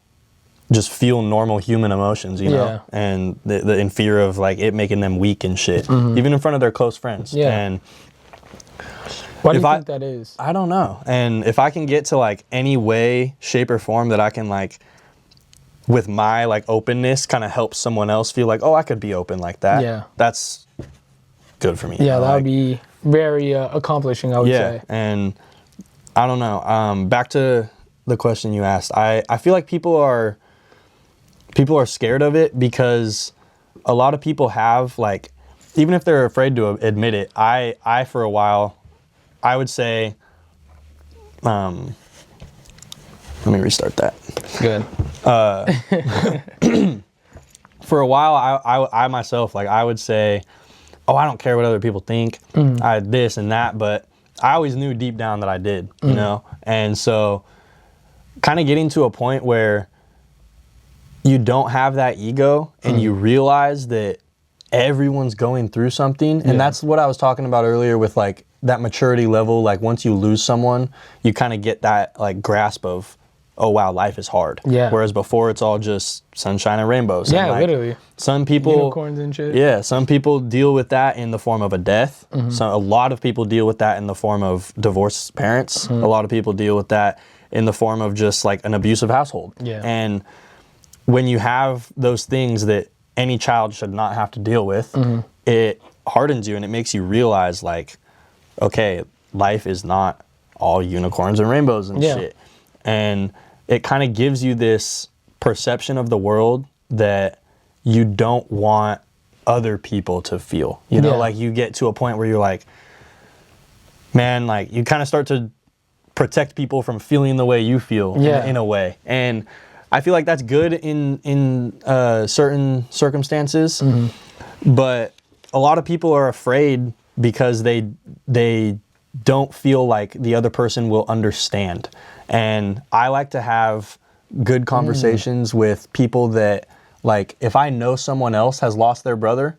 just feel normal human emotions, you know, and in fear of like it making them weak and shit, even in front of their close friends. And why do you think that is? I don't know. And if I can get to like any way, shape, or form that I can like, with my like openness, kind of help someone else feel like, oh, I could be open like that. That's good for me. Yeah, that would be very accomplishing, I would say. And I don't know. Back to the question you asked. I feel like people are scared of it because a lot of people have like, even if they're afraid to admit it, I for a while, I would say, let me restart that. Good. For a while, I myself, like I would say, oh, I don't care what other people think. I this and that, but I always knew deep down that I did, you know? And so kind of getting to a point where you don't have that ego and you realize that everyone's going through something. And that's what I was talking about earlier with like that maturity level. Like once you lose someone, you kind of get that like grasp of, oh wow, life is hard. Whereas before it's all just sunshine and rainbows. Yeah, and like, literally. Some people, unicorns and shit. Yeah, some people deal with that in the form of a death. So a lot of people deal with that in the form of divorced parents. A lot of people deal with that in the form of just like an abusive household. And when you have those things that any child should not have to deal with, it hardens you and it makes you realize like, okay, life is not all unicorns and rainbows and shit. And it kind of gives you this perception of the world that you don't want other people to feel. You know, like you get to a point where you're like, man, like you kind of start to protect people from feeling the way you feel in a way. And I feel like that's good in certain circumstances, but a lot of people are afraid because they don't feel like the other person will understand. And I like to have good conversations with people that, like, if I know someone else has lost their brother,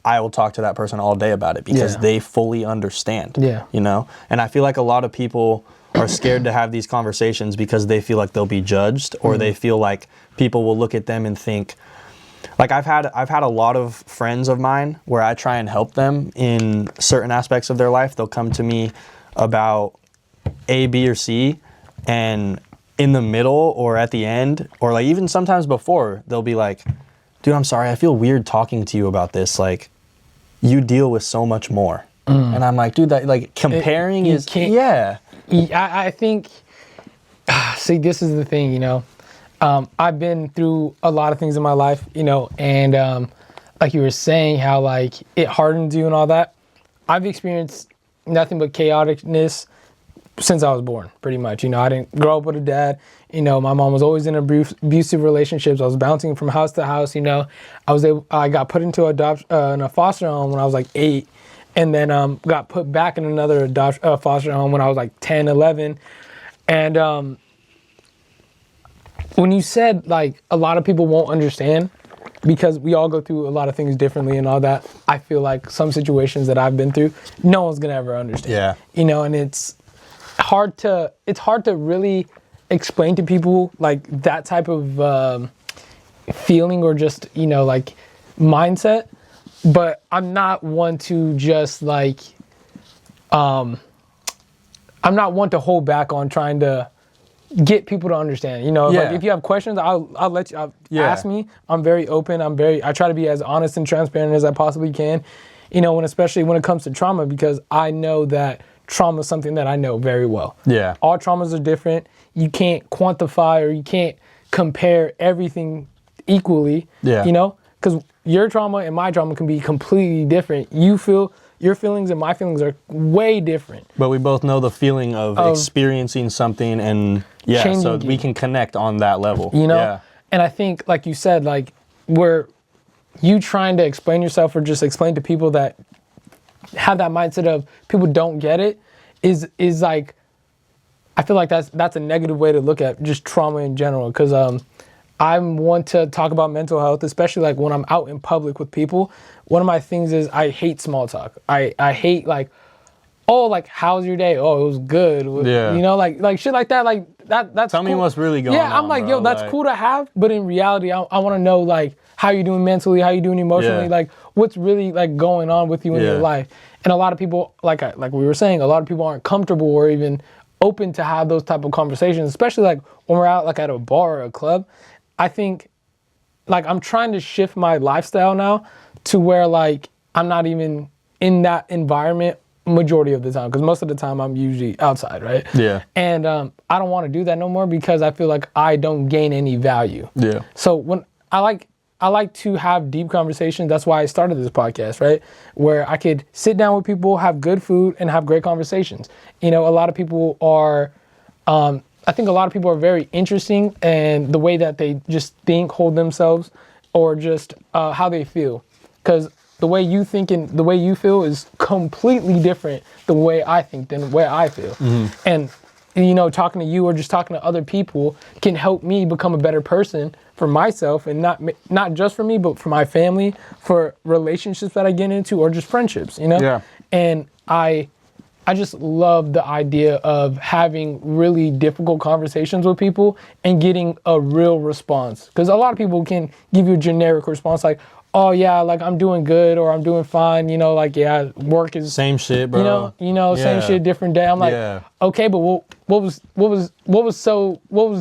I will talk to that person all day about it because they fully understand, you know? And I feel like a lot of people are scared to have these conversations because they feel like they'll be judged or they feel like people will look at them and think, like I've had a lot of friends of mine where I try and help them in certain aspects of their life. They'll come to me about A, B, or C, and in the middle or at the end, or like even sometimes before, they'll be like, dude, I'm sorry, I feel weird talking to you about this. Like, you deal with so much more. And I'm like, dude, that like comparing I think, see, this is the thing, you know. I've been through a lot of things in my life, you know, and like you were saying, how like it hardens you and all that. I've experienced nothing but chaoticness since I was born, pretty much. You know, I didn't grow up with a dad. You know, my mom was always in abusive relationships. I was bouncing from house to house. You know, I got put into in a foster home when I was like 8, and then got put back in another foster home when I was like 10, 11, and when you said like a lot of people won't understand because we all go through a lot of things differently and all that, I feel like some situations that I've been through, no one's gonna ever understand. Yeah. You know, and it's hard to really explain to people like that type of feeling or just, you know, like mindset. But I'm not one to just like I'm not one to hold back on trying to get people to understand. You know, like if you have questions, I'll let you ask me. I'm very open. I try to be as honest and transparent as I possibly can. You know, especially when it comes to trauma, because I know that trauma is something that I know very well. Yeah. All traumas are different. You can't quantify or you can't compare everything equally. Yeah. You know, because your trauma and my trauma can be completely different. Your feelings and my feelings are way different. But we both know the feeling of experiencing something and so we can connect on that level. You know? Yeah. And I think, like you said, like you trying to explain yourself or just explain to people that have that mindset of people don't get it is like, I feel like that's a negative way to look at just trauma in general. Because I want to talk about mental health, especially like when I'm out in public with people. One of my things is I hate small talk. I hate like, oh, like, how's your day? Oh, it was good. Yeah. You know, like shit like that. Like that's Tell cool. me what's really going on. Yeah, I'm like, bro. yo, that's cool to have, but in reality, I want to know like how you doing mentally, how you doing emotionally, like what's really like going on with you in your life. And a lot of people, like we were saying, a lot of people aren't comfortable or even open to have those type of conversations, especially like when we're out like at a bar or a club. I think like I'm trying to shift my lifestyle now to where like I'm not even in that environment majority of the time, because most of the time I'm usually outside, right? Yeah. And I don't want to do that no more because I feel like I don't gain any value. Yeah. So when I like to have deep conversations. That's why I started this podcast, right? Where I could sit down with people, have good food, and have great conversations. You know, a lot of people are, I think a lot of people are very interesting, and the way that they just think, hold themselves, or just how they feel. Because the way you think and the way you feel is completely different the way I think than the way I feel. Mm-hmm. And, you know, talking to you or just talking to other people can help me become a better person for myself, and not just for me, but for my family, for relationships that I get into, or just friendships, you know? Yeah. And I just love the idea of having really difficult conversations with people and getting a real response. Because a lot of people can give you a generic response like, oh yeah, like I'm doing good or I'm doing fine, you know, like yeah, work is same shit, bro. You know, same shit, different day. I'm like, okay, but what was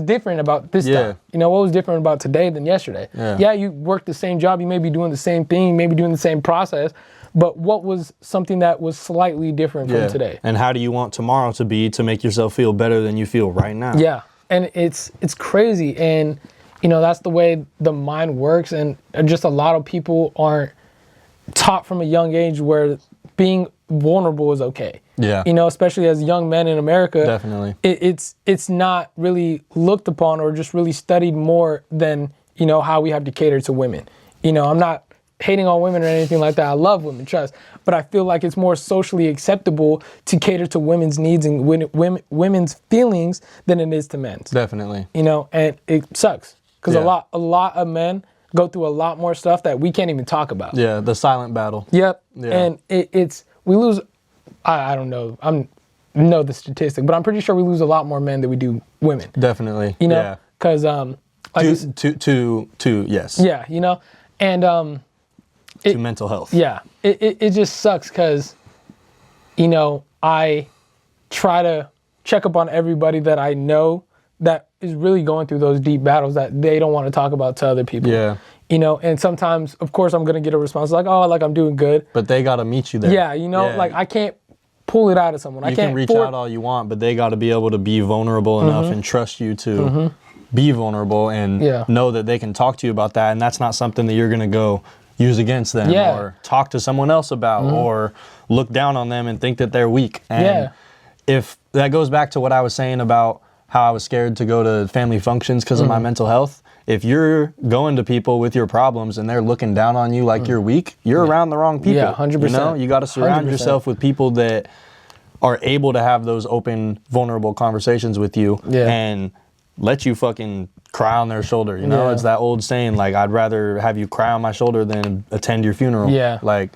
different about this time? You know, what was different about today than yesterday? Yeah, you work the same job, you may be doing the same thing, maybe doing the same process, but what was something that was slightly different from today? And how do you want tomorrow to be to make yourself feel better than you feel right now? Yeah, and it's crazy, and you know, that's the way the mind works, and just a lot of people aren't taught from a young age where being vulnerable is okay. Yeah. You know, especially as young men in America. Definitely. It's not really looked upon or just really studied more than, you know, how we have to cater to women. You know, I'm not hating on women or anything like that. I love women, trust. But I feel like it's more socially acceptable to cater to women's needs and women's feelings than it is to men's. Definitely. You know, and it sucks. Because a lot of men go through a lot more stuff that we can't even talk about. Yeah, the silent battle. Yep. Yeah. And we lose, I don't know, know the statistic, but I'm pretty sure we lose a lot more men than we do women. Definitely. You know, because yes. Yeah, you know, and to mental health. Yeah, it just sucks because, you know, I try to check up on everybody that I know that is really going through those deep battles that they don't want to talk about to other people. Yeah. You know, and sometimes, of course, I'm going to get a response like, oh, like I'm doing good. But they got to meet you there. Yeah, you know, like I can't pull it out of someone. You can reach out all you want, but they got to be able to be vulnerable enough and trust you to be vulnerable and know that they can talk to you about that. And that's not something that you're going to go use against them or talk to someone else about or look down on them and think that they're weak. And if that goes back to what I was saying about how I was scared to go to family functions because of my mental health. If you're going to people with your problems and they're looking down on you like you're weak, you're around the wrong people. Yeah, 100%. You know, you got to surround 100%. yourself with people that are able to have those open, vulnerable conversations with you and let you fucking cry on their shoulder. You know, it's that old saying, like, I'd rather have you cry on my shoulder than attend your funeral. Yeah. Like,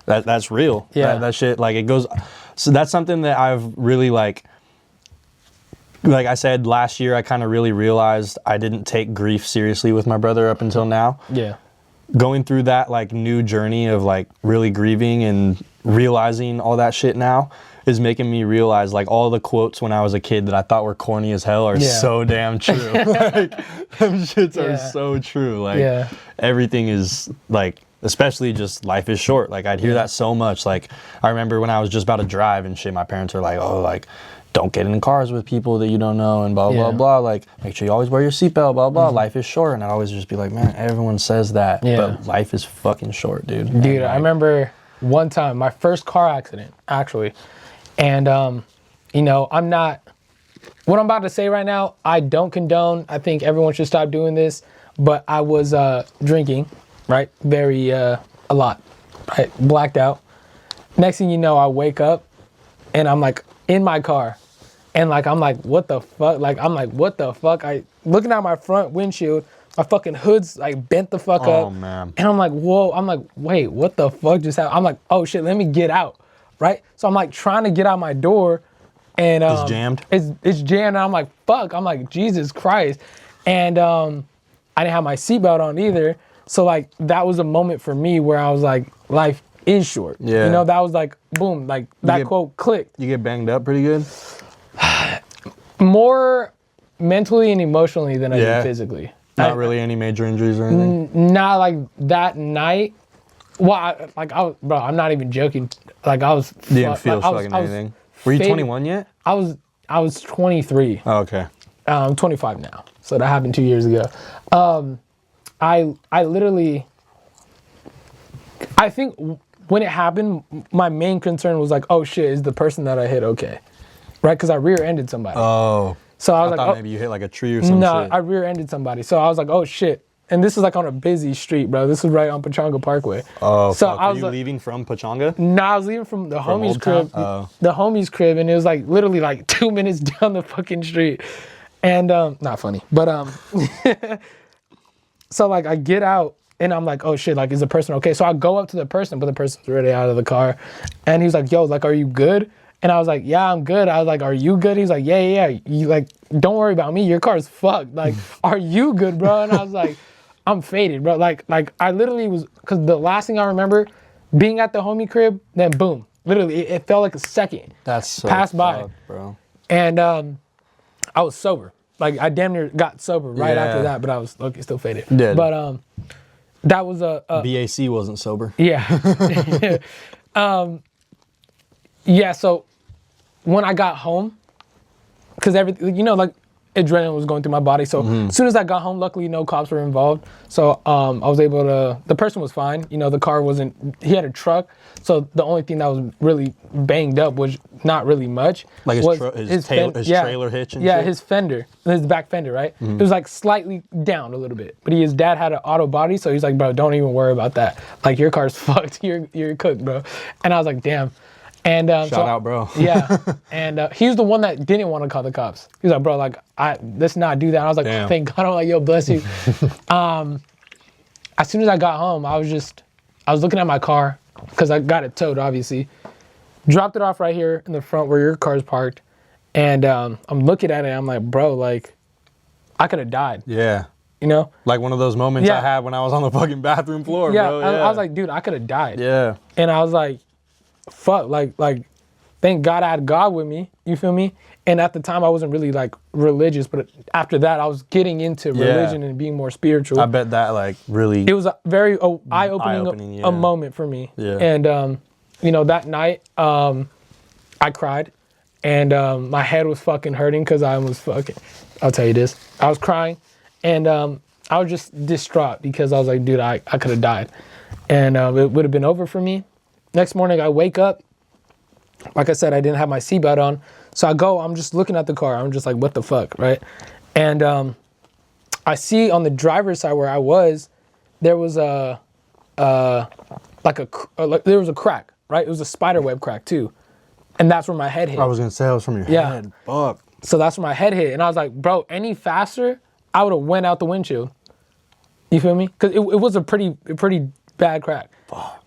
that's real. Yeah. That shit, like, it goes. So that's something that I've really, like I said, last year, I kind of really realized I didn't take grief seriously with my brother up until now. Yeah. Going through that, like, new journey of, like, really grieving and realizing all that shit now is making me realize, like, all the quotes when I was a kid that I thought were corny as hell are so damn true. Like, them shits are so true. Like, everything is, like, especially just life is short. Like, I'd hear that so much. Like, I remember when I was just about to drive and shit, my parents were like, oh, like, don't get in cars with people that you don't know and blah, blah, blah. Like, make sure you always wear your seatbelt, blah, blah. Life is short. And I'd always just be like, man, everyone says that. But life is fucking short, dude. Dude, I remember one time, my first car accident, actually. And, you know, what I'm about to say right now, I don't condone. I think everyone should stop doing this. But I was drinking, right? Very, a lot, right? Blacked out. Next thing you know, I wake up and I'm like in my car. And like, I'm like, what the fuck? Like, I'm like, what the fuck? Looking at my front windshield, my fucking hood's like bent the fuck up. Oh, man. And I'm like, whoa. I'm like, wait, what the fuck just happened? I'm like, oh shit, let me get out. right? So I'm like trying to get out my door, and it's jammed. It's jammed, and I'm like, fuck. I'm like, Jesus Christ, and I didn't have my seatbelt on either. So like that was a moment for me where I was like, life is short. Yeah. You know, that was like, boom, like that quote clicked. You get banged up pretty good? More mentally and emotionally than I did physically. Not really any major injuries or anything? Not like that night. Well, bro, I'm not even joking. Like I was. You didn't feel fucking anything. Were you 21 yet? I was 23. Oh, okay. I'm 25 now, so that happened 2 years ago. I literally, I think when it happened, my main concern was like, oh shit, is the person that I hit okay? Right? Because I rear-ended somebody. Oh. So I was like, thought maybe you hit like a tree or something. No, I rear-ended somebody. So I was like, oh shit. And this is like on a busy street, bro. This is right on Pechanga Parkway. Oh, so fuck. I was Were you leaving from Pechanga? No, I was leaving from the homie's crib. Oh. The homie's crib, and it was like literally like 2 minutes down the fucking street. And not funny, but so like I get out and I'm like, oh shit, like is the person okay? So I go up to the person, but the person's already out of the car. And he was like, yo, like, are you good? And I was like, yeah, I'm good. I was like, are you good? He's like, yeah. You like, don't worry about me. Your car's fucked. Like, are you good, bro? And I was like, I'm faded, bro. Like I literally was, because the last thing I remember being at the homie crib, then boom, literally it felt like a second. That's so passed by, bro. And I was sober. Like I damn near got sober right after that, but I was still faded. Dead. But that was a BAC wasn't sober. Yeah. Yeah. So when I got home, because everything, you know, like adrenaline was going through my body. So as soon as I got home, luckily no cops were involved. So I was able to, the person was fine. You know, the car wasn't, he had a truck. So the only thing that was really banged up was not really much. Like his trailer hitch and shit? His fender, his back fender, right? It was like slightly down a little bit. But his dad had an auto body. So he's like, bro, don't even worry about that. Like your car's fucked. You're cooked, bro. And I was like, damn. And shout out, bro. Yeah. And he's the one that didn't want to call the cops. He's like, bro, like, let's not do that. I was like, damn. Thank God. I'm like, yo, bless you. As soon as I got home, I was looking at my car because I got it towed, obviously. Dropped it off right here in the front where your car's parked. And I'm looking at it. I'm like, bro, like, I could have died. Yeah. You know? Like one of those moments I had when I was on the fucking bathroom floor, bro. Yeah. I was like, dude, I could have died. Yeah. And I was like, fuck, like, thank God I had God with me, you feel me? And at the time I wasn't really like religious, but after that I was getting into religion and being more spiritual. I bet that like really... It was a very eye-opening a moment for me. Yeah. And, you know, that night I cried and my head was fucking hurting because I was fucking, I'll tell you this, I was crying and I was just distraught because I was like, dude, I could have died. And it would have been over for me. Next morning, I wake up. Like I said, I didn't have my seatbelt on. So I'm just looking at the car. I'm just like, what the fuck, right? And I see on the driver's side where I was, there was there was a crack, right? It was a spider web crack too. And that's where my head hit. I was going to say it was from your head. Fuck. So that's where my head hit. And I was like, bro, any faster, I would have went out the windshield. You feel me? Because it was a pretty bad crack.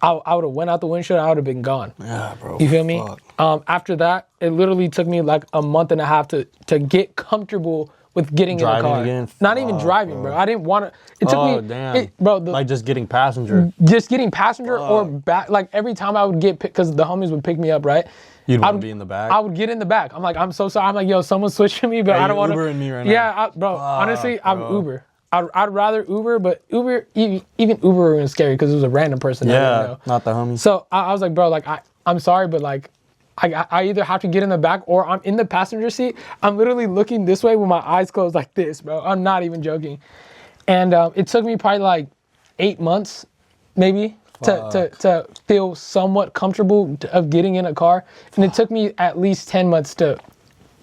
I would have went out the windshield. I would have been gone. Yeah, bro. You feel me? After that, it literally took me like a month and a half to get comfortable with getting driving in the car. Again? Not even driving, bro. I didn't want to. It took me, damn. bro. Like just getting passenger. Just getting passenger or back. Like every time I would get, because the homies would pick me up, right? You'd want to be in the back? I would get in the back. I'm like, I'm so sorry. I'm like, yo, someone's switching me, but I don't want to. Ubering me right now. Yeah, bro. Honestly, I'm Uber. I'd rather Uber, but Uber, even Uber was scary because it was a random person. Yeah, not the homie. So I was like, bro, like I'm sorry, but like I either have to get in the back or I'm in the passenger seat. I'm literally looking this way with my eyes closed like this, bro. I'm not even joking. And it took me probably like 8 months, maybe, to feel somewhat comfortable of getting in a car. And it took me at least 10 months to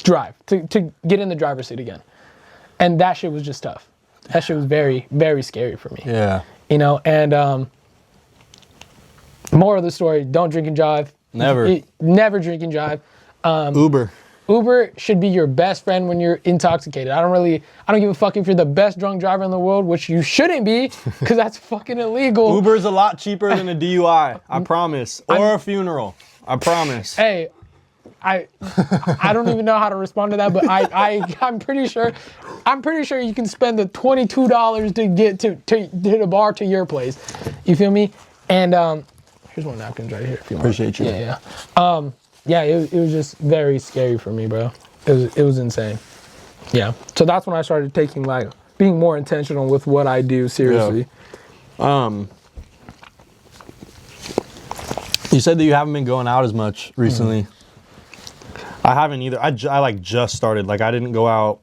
drive, to get in the driver's seat again. And that shit was just tough. That shit was very, very scary for me. Yeah. You know, and moral of the story, don't drink and drive. Never. Never drink and drive. Uber should be your best friend when you're intoxicated. I don't give a fuck if you're the best drunk driver in the world, which you shouldn't be, because that's fucking illegal. Uber's a lot cheaper than a DUI, I promise. Or a funeral. I promise. Hey, I don't even know how to respond to that, but I'm pretty sure you can spend the $22 to get to the bar to your place. You feel me? And here's one napkins right here if you want. Appreciate you. Yeah. It was just very scary for me, bro. It was insane. Yeah. So that's when I started taking like being more intentional with what I do seriously. Yeah. You said that you haven't been going out as much recently. I haven't either. I like just started. Like I didn't go out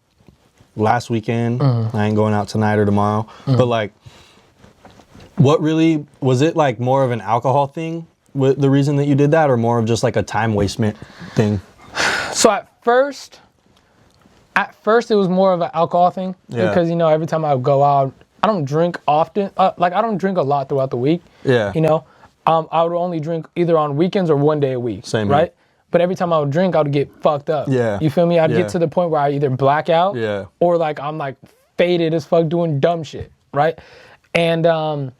last weekend. I ain't going out tonight or tomorrow. But like, what really was it? Like more of an alcohol thing? With the reason that you did that, or more of just like a time wastement thing? So at first it was more of an alcohol thing because every time I go out, I don't drink often. Like I don't drink a lot throughout the week. Yeah. I would only drink either on weekends or one day a week. Same. Right. Here. But every time I would drink, I would get fucked up. Yeah. You feel me? I'd get to the point where I either black out or like I'm like faded as fuck doing dumb shit. Right. And I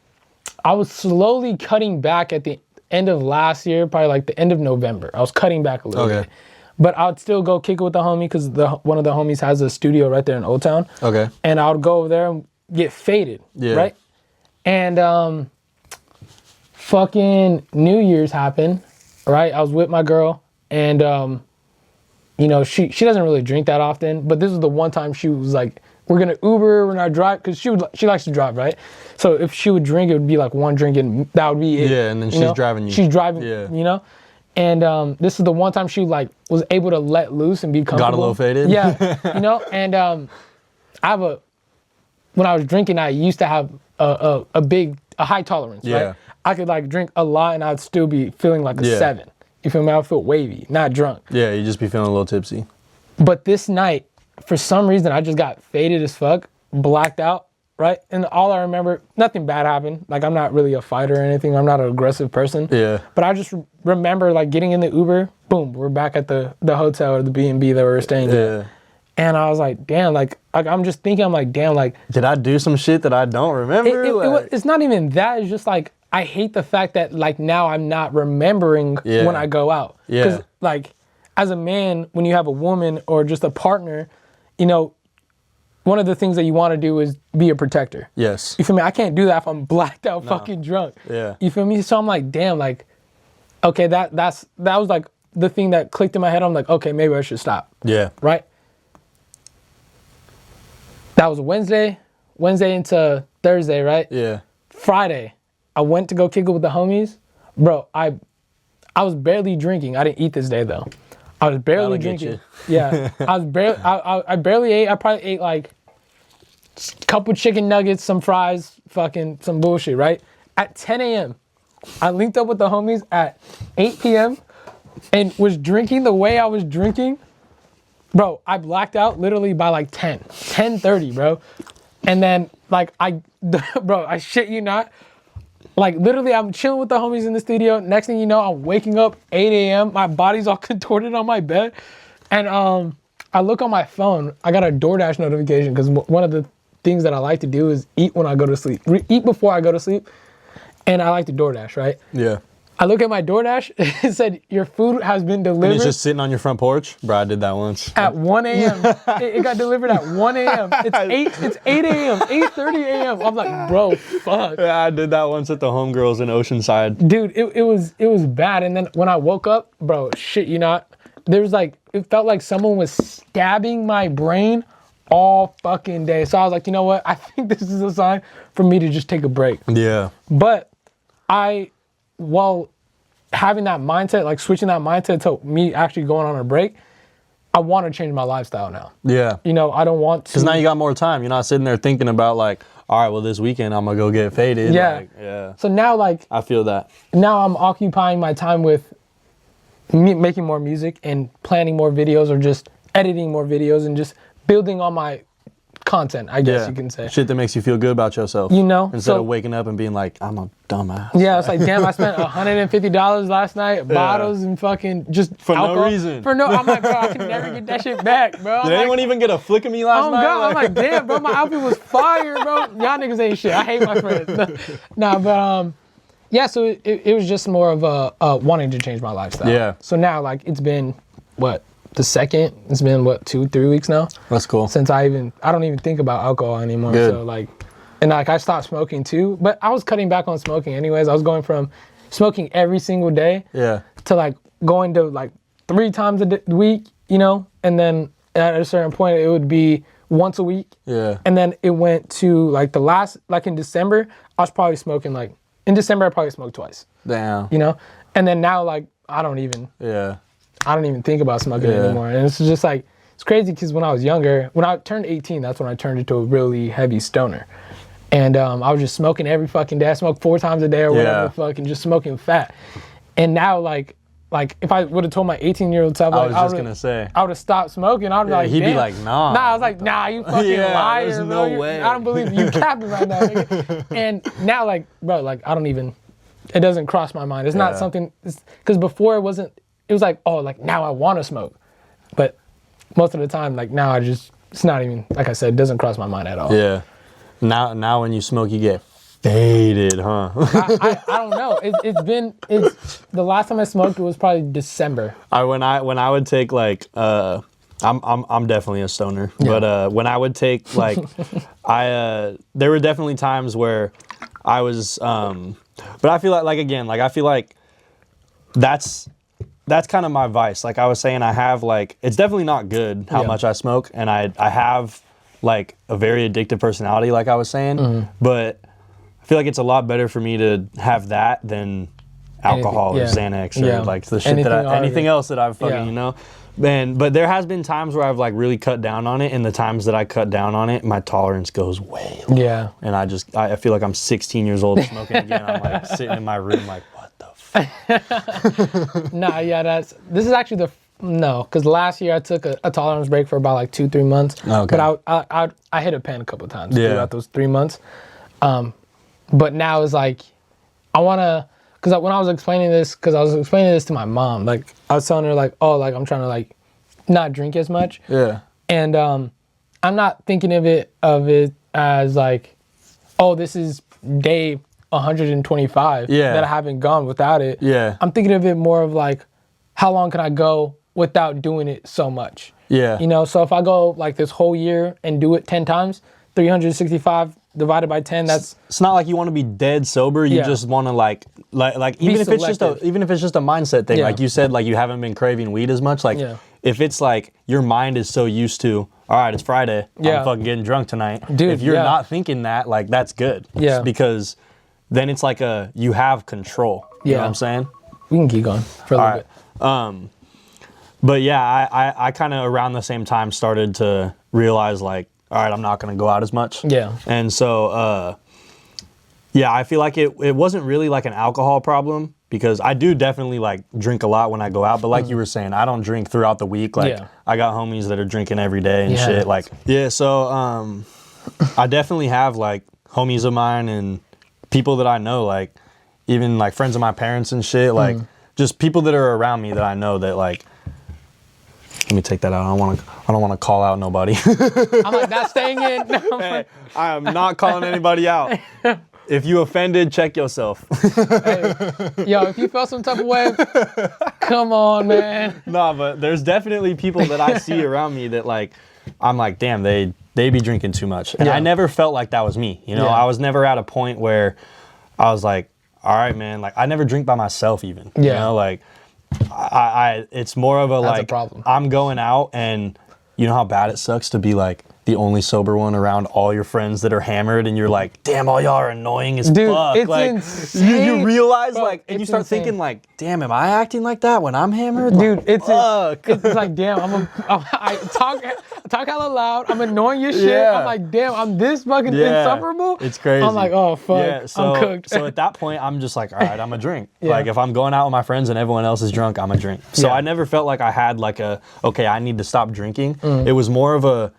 was slowly cutting back at the end of last year, probably like the end of November. I was cutting back a little bit. But I would still go kick it with the homie because one of the homies has a studio right there in Old Town. Okay. And I would go over there and get faded. Yeah. Right. And fucking New Year's happened. Right. I was with my girl. And, she doesn't really drink that often, but this was the one time she was like, we're going to Uber, we're not drive, because she likes to drive, right? So if she would drink, it would be like one drink and that would be it. Yeah, and then she's driving you. She's driving, And this is the one time she like was able to let loose and be comfortable. Got a little faded. Yeah, and when I was drinking, I used to have a high tolerance, right? I could like drink a lot and I'd still be feeling like a 7. You feel me? I feel wavy, not drunk. Yeah, you just be feeling a little tipsy. But this night, for some reason, I just got faded as fuck, blacked out, right? And all I remember, nothing bad happened. Like, I'm not really a fighter or anything. I'm not an aggressive person. Yeah. But I just remember, like, getting in the Uber, boom, we're back at the hotel or the B&B that we were staying at. And I was like, damn, like, I'm just thinking, I'm like, damn, like. Did I do some shit that I don't remember? It's not even that. It's just like, I hate the fact that like now I'm not remembering when I go out. Yeah. Because like as a man, when you have a woman or just a partner, one of the things that you want to do is be a protector. Yes. You feel me? I can't do that if I'm blacked out fucking drunk. Yeah. You feel me? So I'm like, damn, like, okay, that was like the thing that clicked in my head. I'm like, okay, maybe I should stop. Yeah. Right? That was Wednesday into Thursday, right? Yeah. Friday. I went to go kick it with the homies. Bro, I was barely drinking. I didn't eat this day though. I was barely drinking. Yeah. I barely ate. I probably ate like a couple chicken nuggets, some fries, fucking some bullshit, right? At 10 a.m. I linked up with the homies at 8 p.m. and was drinking the way I was drinking. Bro, I blacked out literally by like 10:30, bro. And then like I shit you not. Like, literally, I'm chilling with the homies in the studio. Next thing you know, I'm waking up 8 a.m. My body's all contorted on my bed. And I look on my phone. I got a DoorDash notification because one of the things that I like to do is eat when I go to sleep. Eat before I go to sleep. And I like to DoorDash, right? Yeah. I look at my DoorDash. It said, your food has been delivered. And it's just sitting on your front porch? Bro, I did that once. At 1 a.m. It got delivered at 1 a.m. It's 8 a.m. 8:30 a.m. I'm like, bro, fuck. Yeah, I did that once at the Homegirls in Oceanside. Dude, it was bad. And then when I woke up, bro, shit, there was like, it felt like someone was stabbing my brain all fucking day. So I was like, you know what? I think this is a sign for me to just take a break. Yeah. But while having that mindset, like switching that mindset to me actually going on a break, I want to change my lifestyle now. Yeah. I don't want to. Because now you got more time. You're not sitting there thinking about like, all right, well, this weekend I'm going to go get faded. Yeah. Like, yeah. So now like. I feel that. Now I'm occupying my time with making more music and planning more videos or just editing more videos and just building on my content, I guess you can say. Shit that makes you feel good about yourself. Instead of waking up and being like, I'm a dumbass. Yeah, it's like, damn, I spent $150 last night, bottles and fucking just for alcohol. No reason. I'm like, bro, I can never get that shit back, bro. Did anyone even get a flick of me last night? God, I'm like, damn, bro, my outfit was fire, bro. Y'all niggas ain't shit. I hate my friends. Nah, but Yeah, so it was just more of a wanting to change my lifestyle. Yeah. So now, like, it's been, what, the second? It's been, what, 2-3 weeks now? That's cool. Since I don't even think about alcohol anymore. Good. So, like, and, like, I stopped smoking, too. But I was cutting back on smoking anyways. I was going from smoking every single day to, like, going to, like, 3 times a week, you know? And then at a certain point, it would be once a week. Yeah. And then it went to, like, in December, I was probably smoking, like, in December, I probably smoked twice. Damn. You know? And then now, like, I don't even think about smoking anymore. And it's just like, it's crazy because when I was younger, when I turned 18, that's when I turned into a really heavy stoner. And I was just smoking every fucking day. I smoked 4 times a day or whatever, fucking just smoking fat. And now, like if I would have told my 18-year-old self, like, I was just gonna say, I would have stopped smoking. I'd be like, he'd damn. be like, nah. Nah, I was like, nah, you fucking liar. There's no way. I don't believe you capping right now. Nigga. And now, like, bro, like, I don't even, it doesn't cross my mind. It's not something, because before it was like, oh, like, now I want to smoke. But most of the time, like, now it's not even, like I said, it doesn't cross my mind at all. Yeah. Now when you smoke, you get faded, huh? I don't know. It's the last time I smoked was probably December. When I would take, like, I'm definitely a stoner, but when I would take, like, there were definitely times where I was, but I feel I feel like that's kind of my vice. Like I was saying, I have, like, it's definitely not good how much I smoke, and I have, like, a very addictive personality, like I was saying, but I feel like it's a lot better for me to have that than alcohol or Xanax or like the shit anything else that I've fucking, you know. But there has been times where I've, like, really cut down on it, and the times that I cut down on it, my tolerance goes way low. Yeah. And I feel like I'm 16 years old smoking again. I'm, like, sitting in my room like, what the fuck? Nah, yeah, this is actually because last year I took a tolerance break for about, like, 2-3 months. Okay. But I hit a pen a couple of times throughout those 3 months. But now it's like, I want to, because when I was explaining this to my mom, like, I was telling her, like, oh, like, I'm trying to, like, not drink as much. Yeah. And I'm not thinking of it as, like, oh, this is day 125 that I haven't gone without it. Yeah. I'm thinking of it more of, like, how long can I go without doing it so much? Yeah. You know, so if I go, like, this whole year and do it 10 times, 365 divided by 10, that's... It's not like you want to be dead sober. You just want to, like even if it's just a mindset thing, like you said, like, you haven't been craving weed as much. Like, if it's like your mind is so used to, all right, it's Friday, I'm fucking getting drunk tonight. Dude, if you're not thinking that, like, that's good. Yeah. Because then it's like you have control. You know what I'm saying? We can keep going for a little bit. But yeah, I kind of around the same time started to realize, like, all right, I'm not going to go out as much. Yeah. And so, I feel like it wasn't really like an alcohol problem, because I do definitely, like, drink a lot when I go out. But like you were saying, I don't drink throughout the week. Like, I got homies that are drinking every day and shit. Like, so I definitely have, like, homies of mine and people that I know, like, even, like, friends of my parents and shit. Like, just people that are around me that I know that, like, let me take that out. I don't want to call out nobody. I'm like, that's staying in. Hey, I am not calling anybody out. If you offended, check yourself. Hey, yo, if you felt some type of way, come on, man. Nah, but there's definitely people that I see around me that, like, I'm like, damn, they be drinking too much. And I never felt like that was me. You know, I was never at a point where I was like, all right, man, like, I never drink by myself even. You know, like, it's more of That's like, a problem. I'm going out, and you know how bad it sucks to be, like, the only sober one around all your friends that are hammered, and you're like, damn, all y'all are annoying as fuck. It's like, insane. You realize, bro, like, and you start thinking, like, damn, am I acting like that when I'm hammered? Dude, like, it's like, damn, I talk hella loud. I'm annoying your shit. I'm like, damn, I'm this fucking insufferable. It's crazy. I'm like, oh fuck, I'm cooked. So at that point, I'm just like, all right, I'm a drink. Like, if I'm going out with my friends and everyone else is drunk, I'm a drink. So I never felt like I had, like, okay, I need to stop drinking. It was more of a,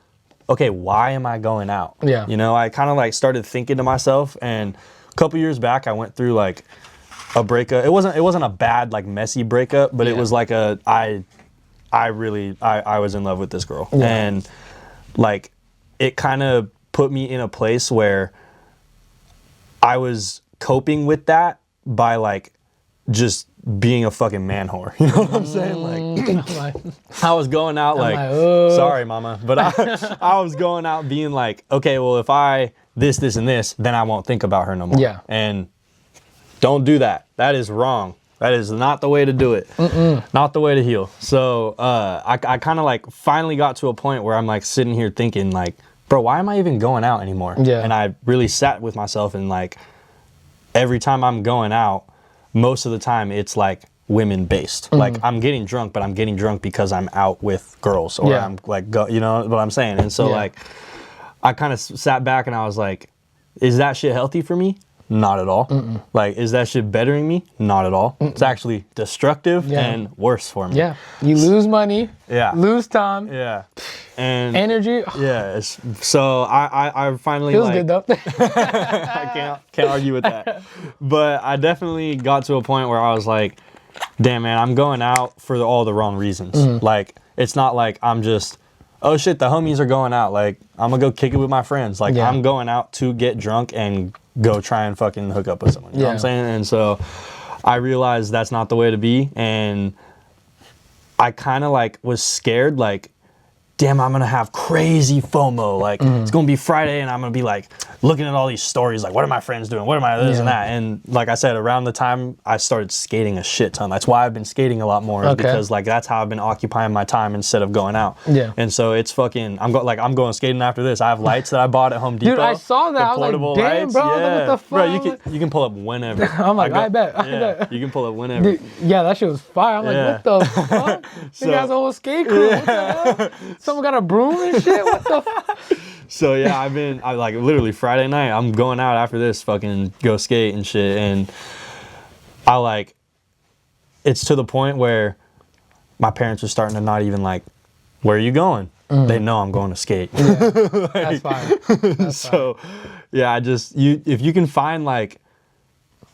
okay, why am I going out? Yeah. You know, I kind of, like, started thinking to myself, and a couple years back, I went through, like, a breakup. It wasn't a bad, like, messy breakup, but it was like I was in love with this girl. Yeah. And, like, it kind of put me in a place where I was coping with that by like just being a fucking man whore. You know what I'm saying? Like, I was going out like, sorry, mama, but I was going out being like, okay, well, if I this, and this, then I won't think about her no more. Yeah. And don't do that. That is wrong. That is not the way to do it. Not the way to heal. So I kind of like finally got to a point where I'm like sitting here thinking like, bro, why am I even going out anymore? Yeah. And I really sat with myself and like, every time I'm going out, most of the time it's like women based. Like I'm getting drunk, but I'm getting drunk because I'm out with girls or I'm like, you know what I'm saying? And so like, I kind of sat back and I was like, is that shit healthy for me? Not at all. Like, is that shit bettering me? Not at all. It's actually destructive and worse for me. Yeah. You lose money. Yeah. Lose time. Yeah. And energy. Yeah. So I finally feels like, good though. I can't argue with that. But I definitely got to a point where I was like, damn man, I'm going out for all the wrong reasons. Like, it's not like I'm just, oh shit, the homies are going out. Like, I'm gonna go kick it with my friends. Like, I'm going out to get drunk and go try and fucking hook up with someone. You know what I'm saying? And so I realized that's not the way to be. And I kind of like was scared, like, damn, I'm gonna have crazy FOMO. Like, it's gonna be Friday and I'm gonna be like looking at all these stories, like, what are my friends doing? What am I this and that? And like I said, around the time I started skating a shit ton. That's why I've been skating a lot more, because like that's how I've been occupying my time instead of going out. Yeah. And so it's fucking, I'm going skating after this. I have lights that I bought at Home Depot. Dude, I saw that. I was like, damn, bro, what the fuck? Bro, you can pull up whenever. I'm like, I bet. You can pull up whenever. Dude, yeah, that shit was fire. I'm like, what the fuck? You guys a whole skate crew. What the hell? Someone got a broom and shit? What the fuck? So yeah, I like literally Friday night, I'm going out after this, fucking go skate and shit. And I like, it's to the point where my parents are starting to not even like, where are you going? They know I'm going to skate. Yeah, that's fine. So yeah, if you can find like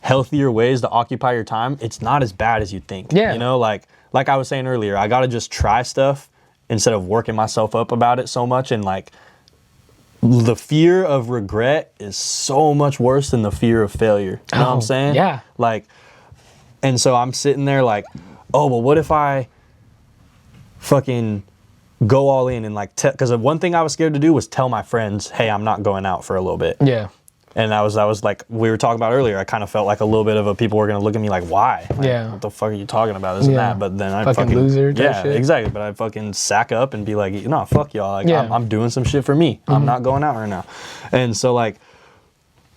healthier ways to occupy your time, it's not as bad as you think. Yeah. You know, like I was saying earlier, I got to just try stuff instead of working myself up about it so much. And like, the fear of regret is so much worse than the fear of failure. You know what I'm saying? Yeah. Like, and so I'm sitting there like, oh, well, what if I fucking go all in and like, because one thing I was scared to do was tell my friends, hey, I'm not going out for a little bit. Yeah. And I was like, we were talking about earlier, I kind of felt like a little bit of people were going to look at me like, why? Like, what the fuck are you talking about? This and that. But then I fucking loser type shit. Exactly. But I fucking sack up and be like, no, fuck y'all. Like, I'm doing some shit for me. I'm not going out right now. And so like,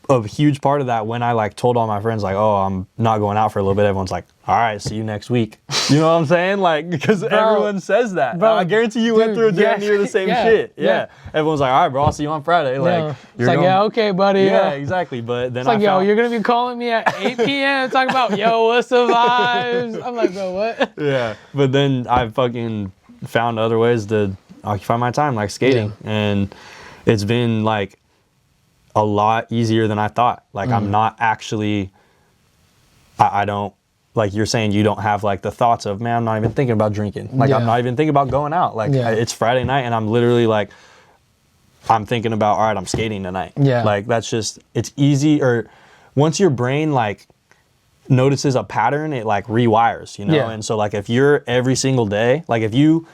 a huge part of that, when I like told all my friends like, oh, I'm not going out for a little bit, everyone's like, all right, see you next week. You know what I'm saying? Like, because everyone says that. Bro, I guarantee you went through damn near the same shit. Yeah. Everyone's like, all right, bro, I'll see you on Friday. Like, it's like, yeah, okay, buddy. Yeah, exactly. But then it's like, yo, you're gonna be calling me at 8 p.m. talking about, yo, what's the vibes? I'm like, bro, what? Yeah. But then I fucking found other ways to occupy my time, like skating. And it's been like a lot easier than I thought. Like, I'm not actually, I don't, like you're saying, you don't have like the thoughts of, man, I'm not even thinking about drinking. Like, I'm not even thinking about going out. Like, it's Friday night and I'm literally like, I'm thinking about, all right, I'm skating tonight. Yeah. Like, that's just, it's easy. Or once your brain like notices a pattern, it like rewires, you know? Yeah. And so like, if you're every single day, like if you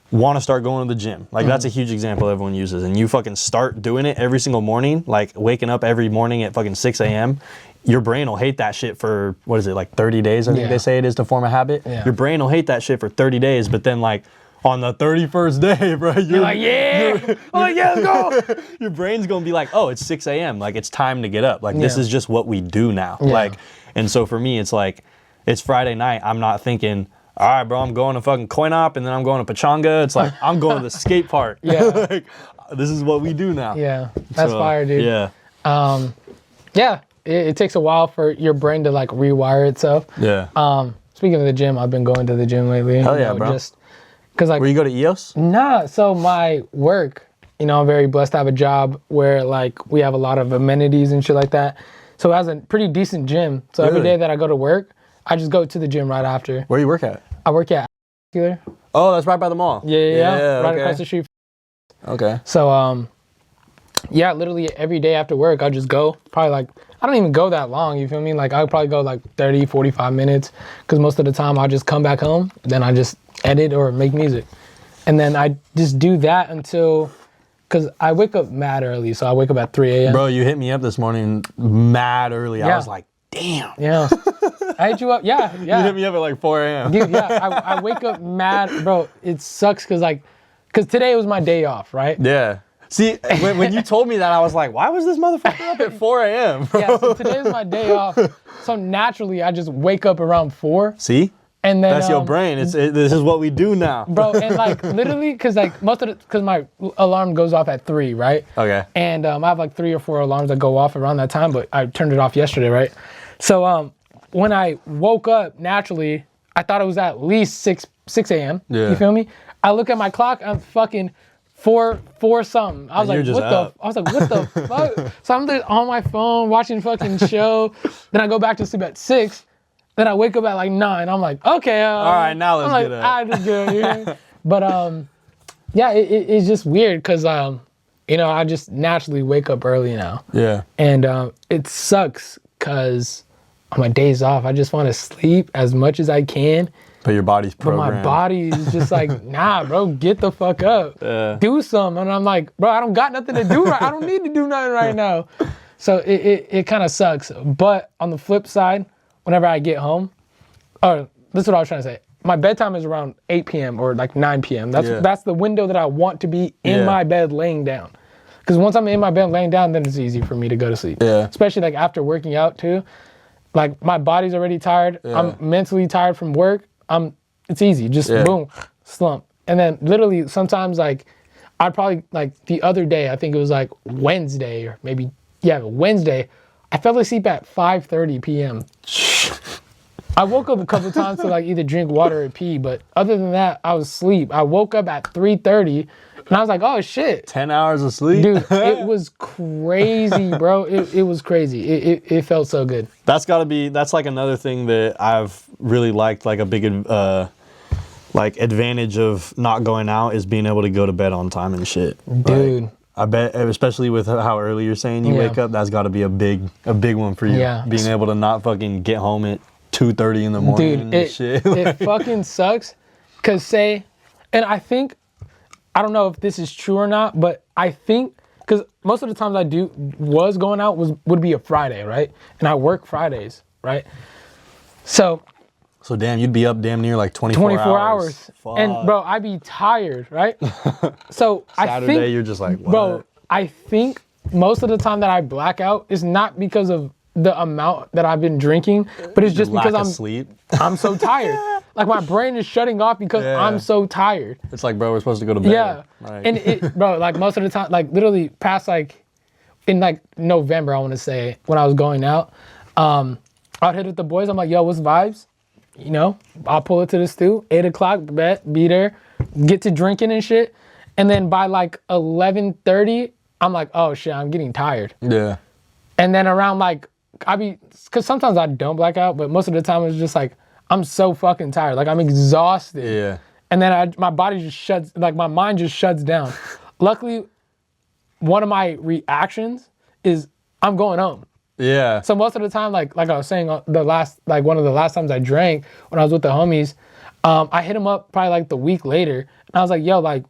want to start going to the gym, like that's a huge example everyone uses, and you fucking start doing it every single morning, like waking up every morning at fucking 6 a.m., your brain will hate that shit for, what is it, like 30 days, I think they say it is to form a habit. Yeah. Your brain will hate that shit for 30 days, but then like on the 31st day, bro, you're like, yeah, let's go. Your brain's gonna be like, oh, it's 6 a.m., like it's time to get up. Like this is just what we do now. Like, and so for me, it's like, it's Friday night, I'm not thinking, all right, bro, I'm going to fucking coin op and then I'm going to Pachanga. It's like, I'm going to the skate park. Yeah. Like, this is what we do now. Yeah. That's fire, dude. Yeah. Yeah. It takes a while for your brain to like rewire itself. Yeah. Speaking of the gym, I've been going to the gym lately. Hell yeah, bro. Just because like. Where you go to EOS? Nah. So my work, you know, I'm very blessed to have a job where like we have a lot of amenities and shit like that. So it has a pretty decent gym. So every day that I go to work, I just go to the gym right after. Where do you work at? I work at Oh, that's right by the mall. Yeah. Right across the street. Okay. So Yeah, literally every day after work, I'll just go. Probably like, I don't even go that long, you feel me? Like, I'll probably go like 30, 45 minutes. Because most of the time, I'll just come back home. Then I just edit or make music. And then I just do that until, because I wake up mad early. So I wake up at 3 a.m. Bro, you hit me up this morning mad early. Yeah. I was like, damn. Yeah. I hit you up. Yeah. You hit me up at like 4 a.m. Dude, yeah, I wake up mad. Bro, it sucks because today was my day off, right? Yeah. See, when you told me that, I was like, why was this motherfucker up at 4 a.m., bro? Yeah, so today is my day off. So naturally, I just wake up around 4. See? And then, that's your brain. This is what we do now. Bro, and like literally, because like because my alarm goes off at 3, right? Okay. And I have like 3 or 4 alarms that go off around that time, but I turned it off yesterday, right? So when I woke up, naturally, I thought it was at least 6 a.m. Yeah. You feel me? I look at my clock, I'm fucking 4 something. I was like, what the fuck? So I'm there on my phone watching fucking show. Then I go back to sleep at 6. Then I wake up at like 9. I'm like, okay. All right, now let's get up. I just get up. You know? But yeah, it's just weird because I just naturally wake up early now. Yeah. And it sucks because on my days off, I just want to sleep as much as I can. But your body's programmed. But my body is just like, nah, bro, get the fuck up. Do something. And I'm like, bro, I don't got nothing to do. I don't need to do nothing right now. So it kind of sucks. But on the flip side, whenever I get home, this is what I was trying to say. My bedtime is around 8 p.m. or like 9 p.m. That's the window that I want to be in my bed laying down. Because once I'm in my bed laying down, then it's easy for me to go to sleep. Yeah. Especially like after working out too. Like my body's already tired. Yeah. I'm mentally tired from work. It's easy. Just boom, slump. And then literally sometimes like I'd probably like the other day, I think it was like Wednesday or maybe, Wednesday, I fell asleep at 5:30 p.m. I woke up a couple times to like either drink water or pee, but other than that, I was asleep. I woke up at 3:30 and I was like, oh shit. 10 hours of sleep? Dude, it was crazy, bro. It was crazy. It felt so good. That's like another thing that I've really liked, like a big like advantage of not going out is being able to go to bed on time and shit. Dude. Like, I bet, especially with how early you're saying you wake up, that's got to be a big one for you. Yeah. Being able to not fucking get home at 2:30 in the morning. Dude, shit. It fucking sucks. Cause and I think, I don't know if this is true or not, but I think, cause most of the times I was going out would be a Friday, right? And I work Fridays, right? So damn, you'd be up damn near like 24 hours. Fuck. And bro, I'd be tired, right? So Saturday, I think, you're just like, what? Bro, I think most of the time that I black out is not because of the amount that I've been drinking, but it's just because I'm so tired. Like my brain is shutting off because I'm so tired. It's like, bro, we're supposed to go to bed. Yeah. Like. And bro, like most of the time, like literally past like, in like November, I want to say, when I was going out, I'd hit with the boys. I'm like, yo, what's vibes? You know, I'll pull it to the stew, 8 o'clock, be there, get to drinking and shit. And then by like 11:30, I'm like, oh shit, I'm getting tired. Yeah. And then around like, cause sometimes I don't black out, but most of the time it's just like, I'm so fucking tired. Like I'm exhausted. Yeah. And then my body just shuts, like my mind just shuts down. Luckily, one of my reactions is I'm going home. Yeah. So most of the time, like I was saying, one of the last times I drank when I was with the homies, I hit him up probably like the week later, and I was like, yo, like,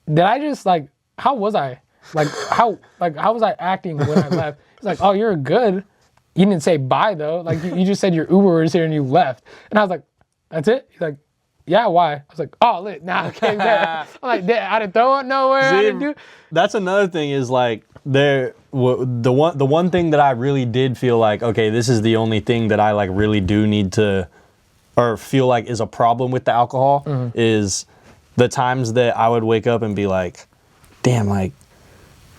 did I just like, how was I? Like, how was I acting when I left? He's like, oh, you're good. You didn't say bye though. Like you just said your Uber was here and you left. And I was like, that's it? He's like, yeah, why? I was like, oh, lit. Nah, I came back. I'm like, I didn't throw it nowhere. See, I didn't do. That's another thing is like the one thing that I really did feel like, okay, this is the only thing that I like really do need to, or feel like is a problem with the alcohol, is the times that I would wake up and be like, damn, like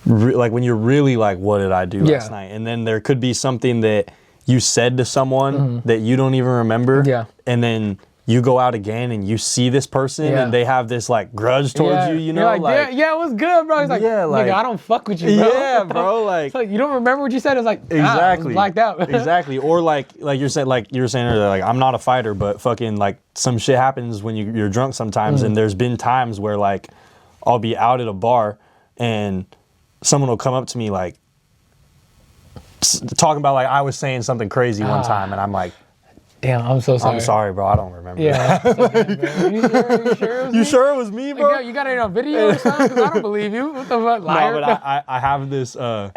when you're really like, what did I do last night? And then there could be something that you said to someone that you don't even remember. Yeah. And then you go out again and you see this person and they have this like grudge towards you, you know? You're like, yeah, it was good, bro. He's like, nigga, I don't fuck with you, bro. Yeah, bro. Like, it's like, you don't remember what you said? It's like, exactly. Blacked out. Exactly. Or like you were saying earlier, like, I'm not a fighter, but fucking like some shit happens when you're drunk sometimes. And there's been times where like I'll be out at a bar and someone will come up to me like talking about like I was saying something crazy one time, and I'm like, damn, I'm so sorry. I'm sorry, bro. I don't remember. Yeah. You sure it was me, bro? Like, you got it on video or something? Because I don't believe you. What the fuck, liar? No, but I have this I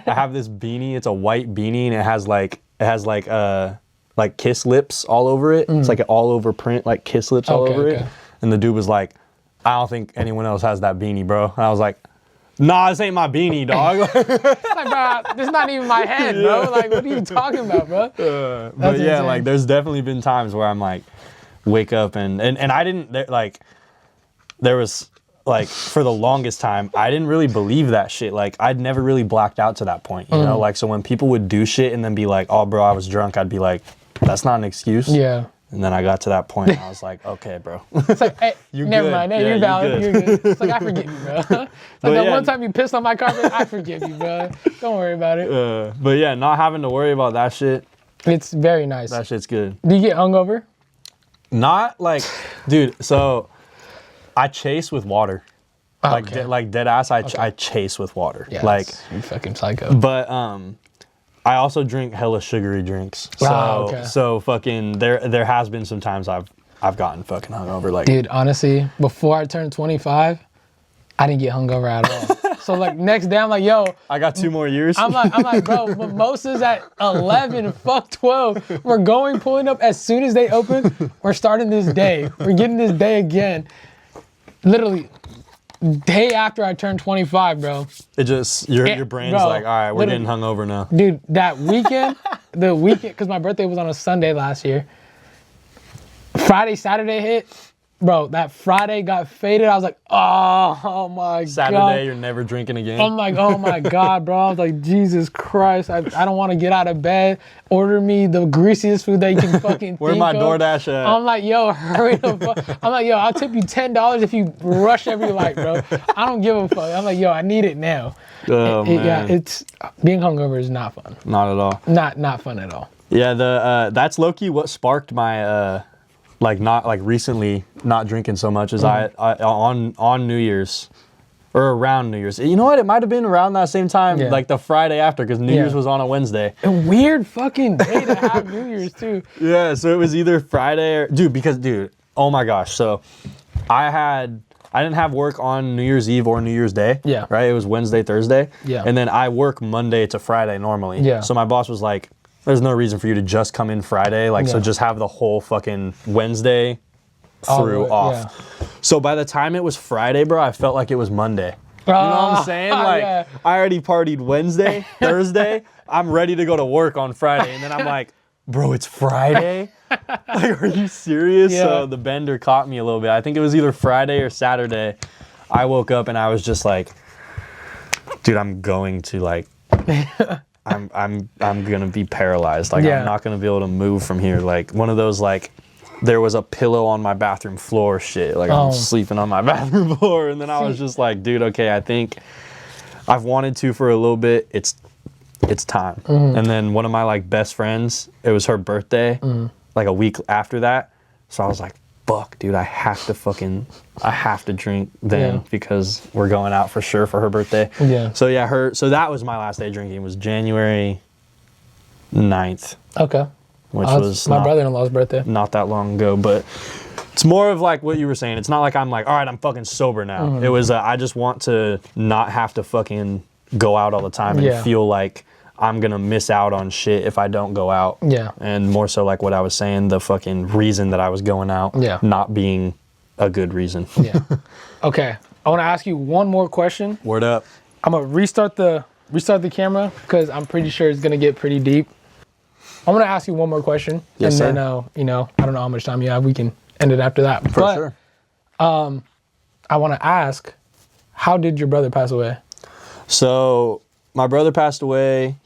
have this beanie. It's a white beanie, and it has like kiss lips all over it. It's like an all over print, like kiss lips all over it. And the dude was like, I don't think anyone else has that beanie, bro. And I was like, nah, this ain't my beanie, dog. Like, bro, this is not even my head, bro. Like, what are you talking about, bro? But yeah, insane. Like, there's definitely been times where I'm like, wake up and I didn't, like, there was, like, for the longest time, I didn't really believe that shit. Like, I'd never really blacked out to that point, you know? Like, so when people would do shit and then be like, oh, bro, I was drunk, I'd be like, that's not an excuse. Yeah. And then I got to that point, and I was like, okay, bro. It's like, hey, never mind. Hey, you're valid. You're good. It's like, I forgive you, bro. It's like that one time you pissed on my carpet, I forgive you, bro. Don't worry about it. But yeah, not having to worry about that shit. It's very nice. That shit's good. Do you get hungover? Not like, dude, so I chase with water. Okay. Like dead ass, I chase with water. Yeah, like, you fucking psycho. But, I also drink hella sugary drinks. So fucking there has been some times I've gotten fucking hungover. Like, dude, honestly, before I turned 25, I didn't get hungover at all. So like next day I'm like, yo, I got 2 more years. I'm like, bro, mimosas at 11, fuck 12. We're pulling up as soon as they open. We're starting this day. We're getting this day again. Literally, day after I turned 25, bro. It just, your brain's like, all right, we're getting hungover now. Dude, that weekend, because my birthday was on a Sunday last year. Friday, Saturday hit. Bro, that Friday got faded. I was like, oh my God. Saturday, you're never drinking again. I'm like, oh my God, bro. I was like, Jesus Christ. I don't want to get out of bed. Order me the greasiest food that you can fucking Where my DoorDash at? I'm like, yo, hurry the fuck. I'm like, yo, I'll tip you $10 if you rush every light, bro. I don't give a fuck. I'm like, yo, I need it now. Oh, man. Yeah, it's, being hungover is not fun. Not at all. Not fun at all. Yeah, that's low-key what sparked my, recently not drinking so much is I on New Year's or around New Year's. You know what? It might have been around that same time, like the Friday after, because New Year's was on a Wednesday. A weird fucking day to have New Year's too. Yeah, so it was either Friday or dude, oh my gosh. So I didn't have work on New Year's Eve or New Year's Day. Yeah. Right? It was Wednesday, Thursday. Yeah. And then I work Monday to Friday normally. Yeah. So my boss was like, there's no reason for you to just come in Friday. Like, so just have the whole fucking Wednesday through off. Yeah. So by the time it was Friday, bro, I felt like it was Monday. You know what I'm saying? Like, I already partied Wednesday, Thursday. I'm ready to go to work on Friday. And then I'm like, bro, it's Friday? Like, are you serious? Yeah. So the bender caught me a little bit. I think it was either Friday or Saturday. I woke up and I was just like, dude, I'm going to like... I'm gonna be paralyzed. Like, I'm not gonna be able to move from here. Like, one of those, like, there was a pillow on my bathroom floor shit. Like, I'm sleeping on my bathroom floor. And then I was just like, dude, okay, I think I've wanted to for a little bit. It's time. And then one of my, like, best friends, it was her birthday, like a week after that. So I was like, fuck, dude, I have to drink then because we're going out for sure for her birthday. Yeah. So yeah, so that was my last day drinking, was January 9th. Okay. Which was my brother-in-law's birthday. Not that long ago, but it's more of like what you were saying. It's not like I'm like, all right, I'm fucking sober now. It was, I just want to not have to fucking go out all the time and feel like I'm gonna miss out on shit if I don't go out. Yeah. And more so like what I was saying, the fucking reason that I was going out not being a good reason. Yeah. Okay. I want to ask you one more question. Word up. I'm gonna restart the camera because I'm pretty sure it's gonna get pretty deep. I'm gonna ask you one more question. Yes, and sir. Then I don't know how much time you have. We can end it after that. For sure. I want to ask, how did your brother pass away? So my brother passed away.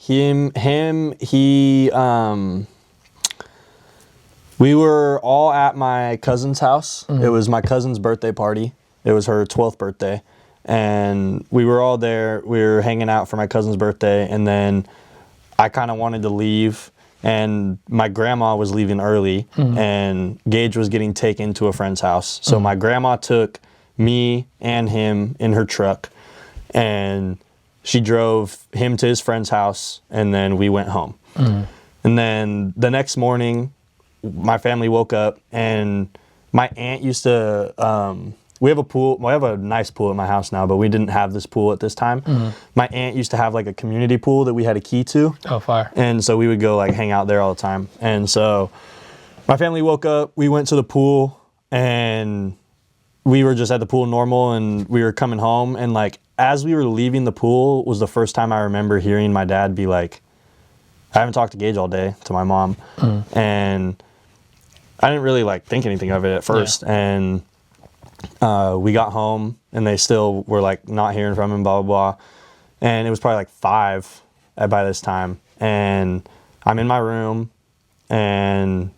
We were all at my cousin's house. It was my cousin's birthday party. It was her 12th birthday. And we were all there. We were hanging out for my cousin's birthday. And then I kind of wanted to leave. And my grandma was leaving early. And Gage was getting taken to a friend's house. So my grandma took me and him in her truck. And she drove him to his friend's house, and then we went home. And then the next morning, my family woke up, and my aunt used to, we have a pool. We have a nice pool at my house now, but we didn't have this pool at this time. My aunt used to have like a community pool that we had a key to. Oh, fire. And so we would go like hang out there all the time. And so my family woke up, we went to the pool, and we were just at the pool normal, and we were coming home. And like, as we were leaving the pool was the first time I remember hearing my dad be like, I haven't talked to Gage all day, to my mom. And I didn't really like think anything of it at first. And we got home, and they still were like not hearing from him, blah, blah, blah. And it was probably like 5 by this time. And I'm in my room, and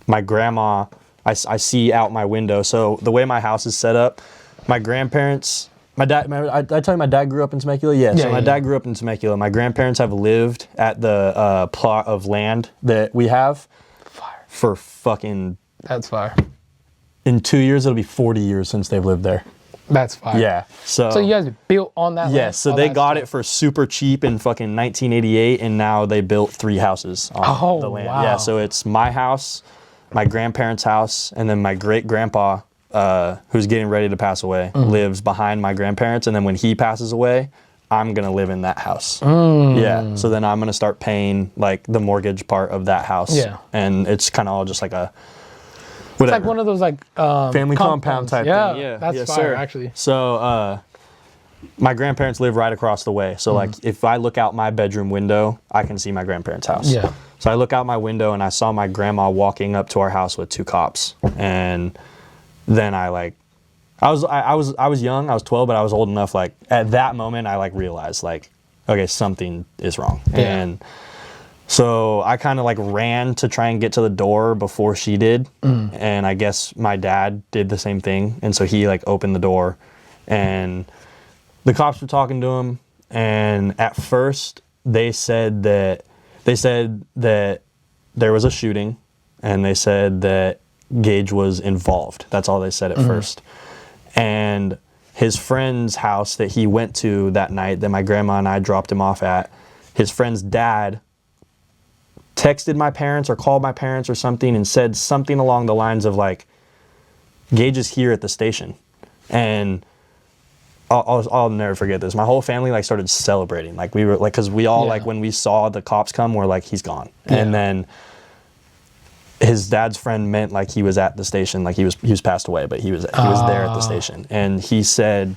my grandma, I see out my window. So the way my house is set up, my grandparents, my dad, I tell you my dad grew up in Temecula? Yeah, so my dad grew up in Temecula. My grandparents have lived at the plot of land that we have for fucking... That's fire. In 2 years, it'll be 40 years since they've lived there. That's fire. Yeah. So you guys built on that land? Yeah, so they got it for super cheap in fucking 1988, and now they built 3 houses on the land. Wow. Yeah, so it's my house, my grandparents' house, and then my great-grandpa, who's getting ready to pass away, lives behind my grandparents, and then when he passes away, I'm going to live in that house. Yeah, so then I'm going to start paying like the mortgage part of that house. Yeah. And it's kind of all just like a... Whatever. It's like one of those like family compound type thing. Yeah, that's yes, fire, sir. actually. So my grandparents live right across the way. So like if I look out my bedroom window, I can see my grandparents' house. Yeah. So I look out my window, and I saw my grandma walking up to our house with 2 cops. And then I was young, I was 12, but I was old enough. Like at that moment, I like realized like, okay, something is wrong. Yeah. And so I kind of like ran to try and get to the door before she did. And I guess my dad did the same thing. And so he like opened the door, and the cops were talking to him. And at first they said that there was a shooting, and they said that Gage was involved. That's all they said at first. And his friend's house that he went to that night that my grandma and I dropped him off at, his friend's dad texted my parents or called my parents or something and said something along the lines of like, Gage is here at the station. And I'll never forget this. My whole family like started celebrating. Like we were like, cause we all like, when we saw the cops come, we're like, he's gone. And then his dad's friend meant like he was at the station, like he was passed away, but he was there at the station. And he said,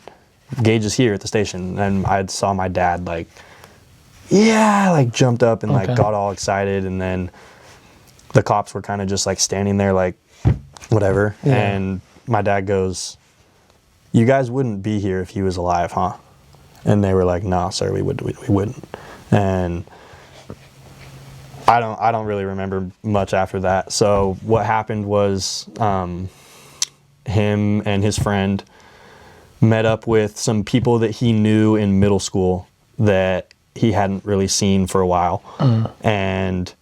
Gage is here at the station. And I saw my dad like, like jumped up and like got all excited. And then the cops were kind of just like standing there like, whatever. And my dad goes, you guys wouldn't be here if he was alive, huh? And they were like, no, sir, we wouldn't. And I don't really remember much after that. So what happened was him and his friend met up with some people that he knew in middle school that he hadn't really seen for a while. And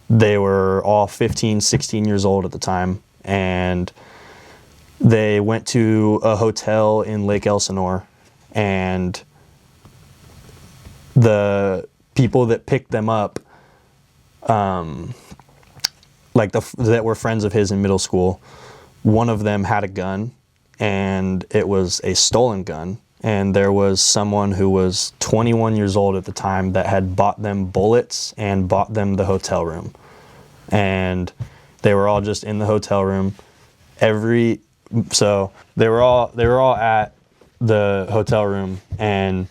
they were all 15, 16 years old at the time. And they went to a hotel in Lake Elsinore, and the people that picked them up, that were friends of his in middle school, one of them had a gun, and it was a stolen gun. And there was someone who was 21 years old at the time that had bought them bullets and bought them the hotel room. And they were all just in the hotel room. So they were all at the hotel room, and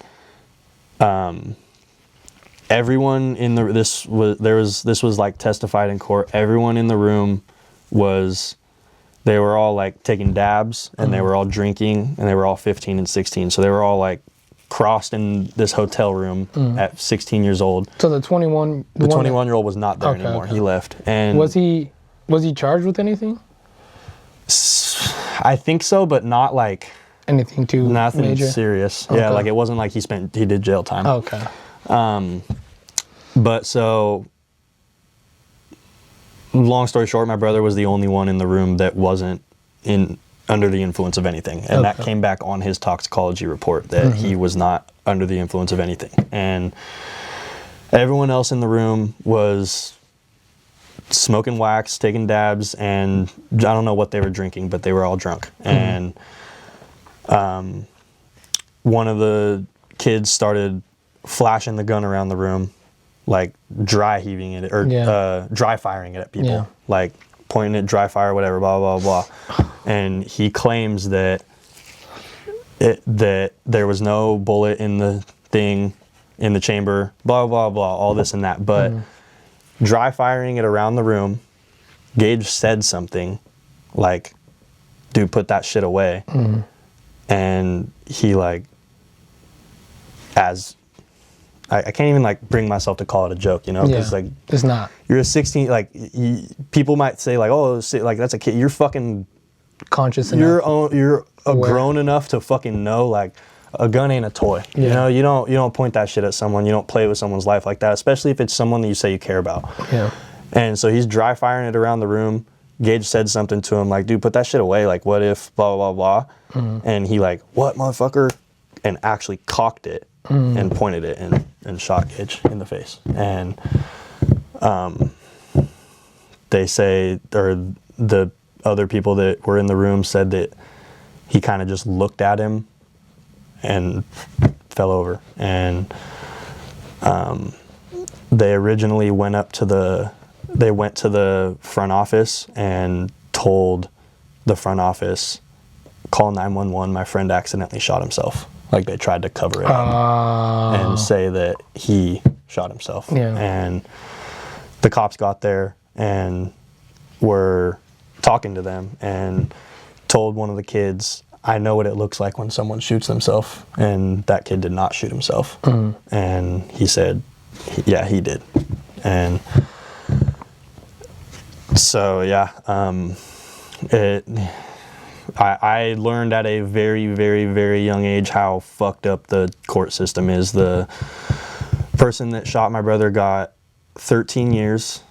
everyone in this was like testified in court. Everyone in the room they were all like taking dabs, and they were all drinking, and they were all 15 and 16. So they were all like crossed in this hotel room at 16 years old. So the 21-year-old was not there anymore. Okay. He left. And was he charged with anything? I think so, but not like anything too nothing major? Serious. Okay. Yeah, like it wasn't like he did jail time. Okay. But so long story short, my brother was the only one in the room that wasn't under the influence of anything. And that came back on his toxicology report, that he was not under the influence of anything. And everyone else in the room was smoking wax, taking dabs, and I don't know what they were drinking, but they were all drunk. And one of the kids started flashing the gun around the room, like dry heaving it, or dry firing it at people, like pointing at dry fire, whatever, blah, blah, blah. And he claims that that there was no bullet in the thing, in the chamber, blah, blah, blah, all this and that. But dry firing it around the room, Gage said something like, dude, put that shit away. And he like, I can't even like bring myself to call it a joke, you know? Because like, it's not. You're a 16, like people might say like, oh, like that's a kid. You're fucking conscious enough. You're grown enough to fucking know like a gun ain't a toy. You know, you don't point that shit at someone. You don't play with someone's life like that, especially if it's someone that you say you care about. And so he's dry firing it around the room. Gage said something to him like, dude, put that shit away. Like, what if blah, blah, blah. And he like, what, motherfucker? And actually cocked it and pointed it and shot Gage in the face. And they say, or the other people that were in the room said that he kind of just looked at him and fell over. And they originally went to the front office and told the front office, call 911, my friend accidentally shot himself. Like they tried to cover it up and say that he shot himself. And the cops got there and were talking to them and told one of the kids, I know what it looks like when someone shoots themselves. And that kid did not shoot himself. And he said, yeah, he did. And so, yeah, I learned at a very, very, very young age how fucked up the court system is. The person that shot my brother got 13 years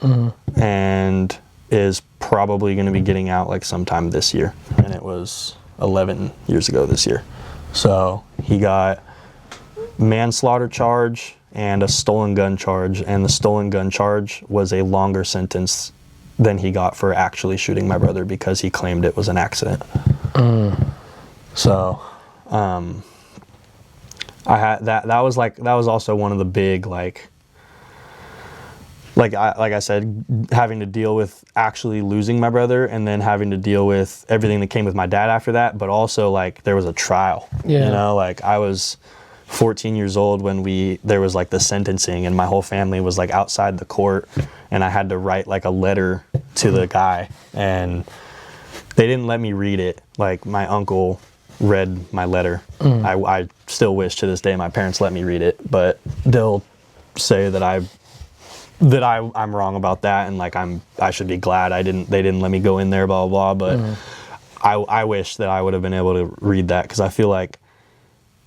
and is probably going to be getting out like sometime this year. And it was 11 years ago this year. So he got manslaughter charge and a stolen gun charge. And the stolen gun charge was a longer sentence than he got for actually shooting my brother because he claimed it was an accident. So, I had that was also one of the big like I said, having to deal with actually losing my brother and then having to deal with everything that came with my dad after that, but also like there was a trial. You know, like I was 14 years old when there was like the sentencing and my whole family was like outside the court and I had to write like a letter to the guy and they didn't let me read it. Like my uncle read my letter. I still wish to this day my parents let me read it, but they'll say that I'm wrong about that and like I should be glad they didn't let me go in there, blah, blah, blah. But I wish that I would have been able to read that because I feel like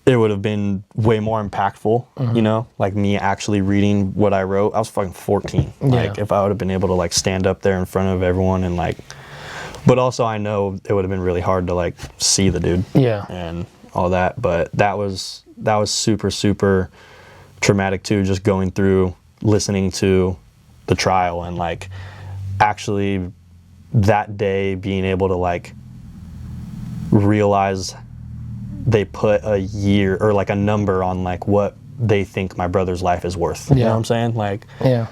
it would have been way more impactful, you know, like me actually reading what I wrote. I was fucking 14. Like if I would have been able to like stand up there in front of everyone and like, but also I know it would have been really hard to like see the dude and all that. But that was super, super traumatic too, just going through listening to the trial and like actually that day being able to like realize they put a year or like a number on like what they think my brother's life is worth. You know what I'm saying? Like, I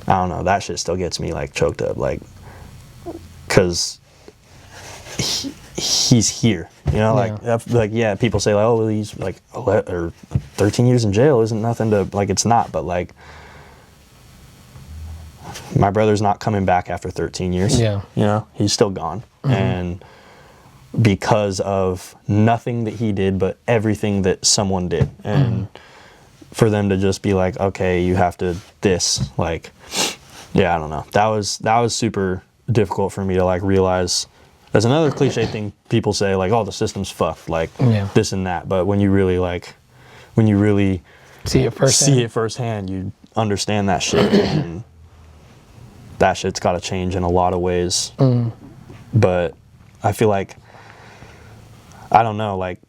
don't know. That shit still gets me like choked up. Like, cause he's here, you know, like people say like, oh, well, he's like, or 13 years in jail isn't nothing to like, it's not, but like my brother's not coming back after 13 years. You know, he's still gone. And because of nothing that he did, but everything that someone did. And for them to just be like, okay, you have to this, like, I don't know. That was super difficult for me to like realize. There's another cliche thing people say like, oh, the system's fucked, like this and that. But when you really see it firsthand, you understand that shit. And that shit's got to change in a lot of ways. But I feel like, I don't know, like,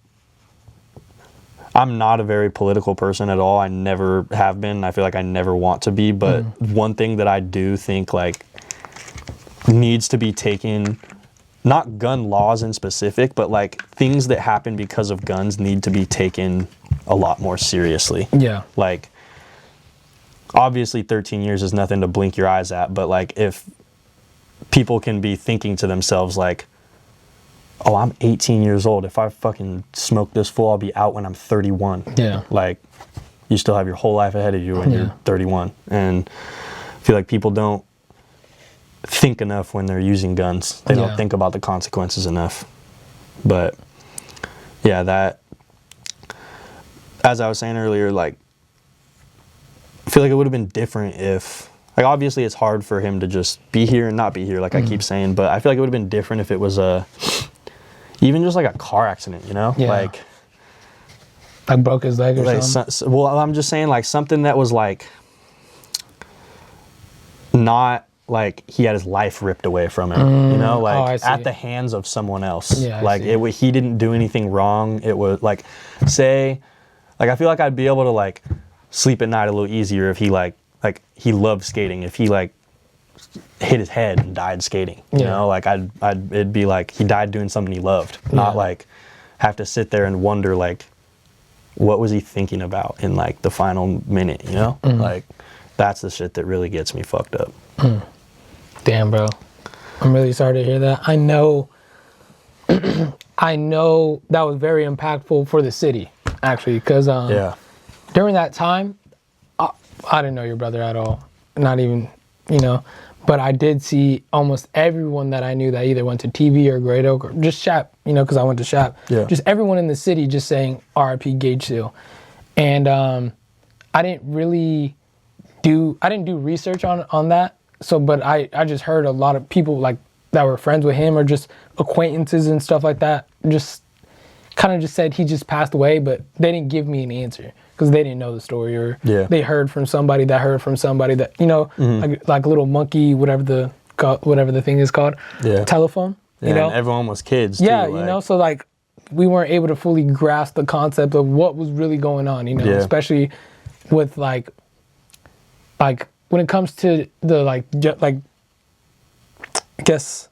I'm not a very political person at all. I never have been. I feel like I never want to be. But one thing that I do think like needs to be taken, not gun laws in specific, but like things that happen because of guns need to be taken a lot more seriously. Yeah. Like, obviously 13 years is nothing to blink your eyes at, but like if people can be thinking to themselves like, oh, I'm 18 years old. If I fucking smoke this full, I'll be out when I'm 31. Yeah. Like, you still have your whole life ahead of you when you're 31. And I feel like people don't think enough when they're using guns. They don't think about the consequences enough. But yeah, that, as I was saying earlier, like, I feel like it would have been different if, like, obviously it's hard for him to just be here and not be here, like I keep saying, but I feel like it would have been different if it was even just like a car accident, you know? Yeah. Like broke his leg or something? Well, I'm just saying like something that was like not like he had his life ripped away from him, you know? Like at the hands of someone else. Yeah, like he didn't do anything wrong. It was like, say, like I feel like I'd be able to like sleep at night a little easier if he like he loved skating. If he like hit his head and died skating, you know, like it'd be like he died doing something he loved, not like have to sit there and wonder like what was he thinking about in like the final minute, you know? Like that's the shit that really gets me fucked up. Damn, bro, I'm really sorry to hear that. I know that was very impactful for the city actually, because during that time I didn't know your brother at all, not even, you know. But I did see almost everyone that I knew that either went to TV or Great Oak or just Shap, you know, because I went to Shap. Yeah. Just everyone in the city just saying RIP Gage Seal. And I didn't do research on that. So, but I just heard a lot of people like that were friends with him or just acquaintances and stuff like that just kind of just said he just passed away, but they didn't give me an answer because they didn't know the story, or they heard from somebody that, you know, like little monkey, whatever the thing is called, telephone. Yeah, you know, and everyone was kids too. Yeah, you know, so like we weren't able to fully grasp the concept of what was really going on, you know, especially with like when it comes to the like I guess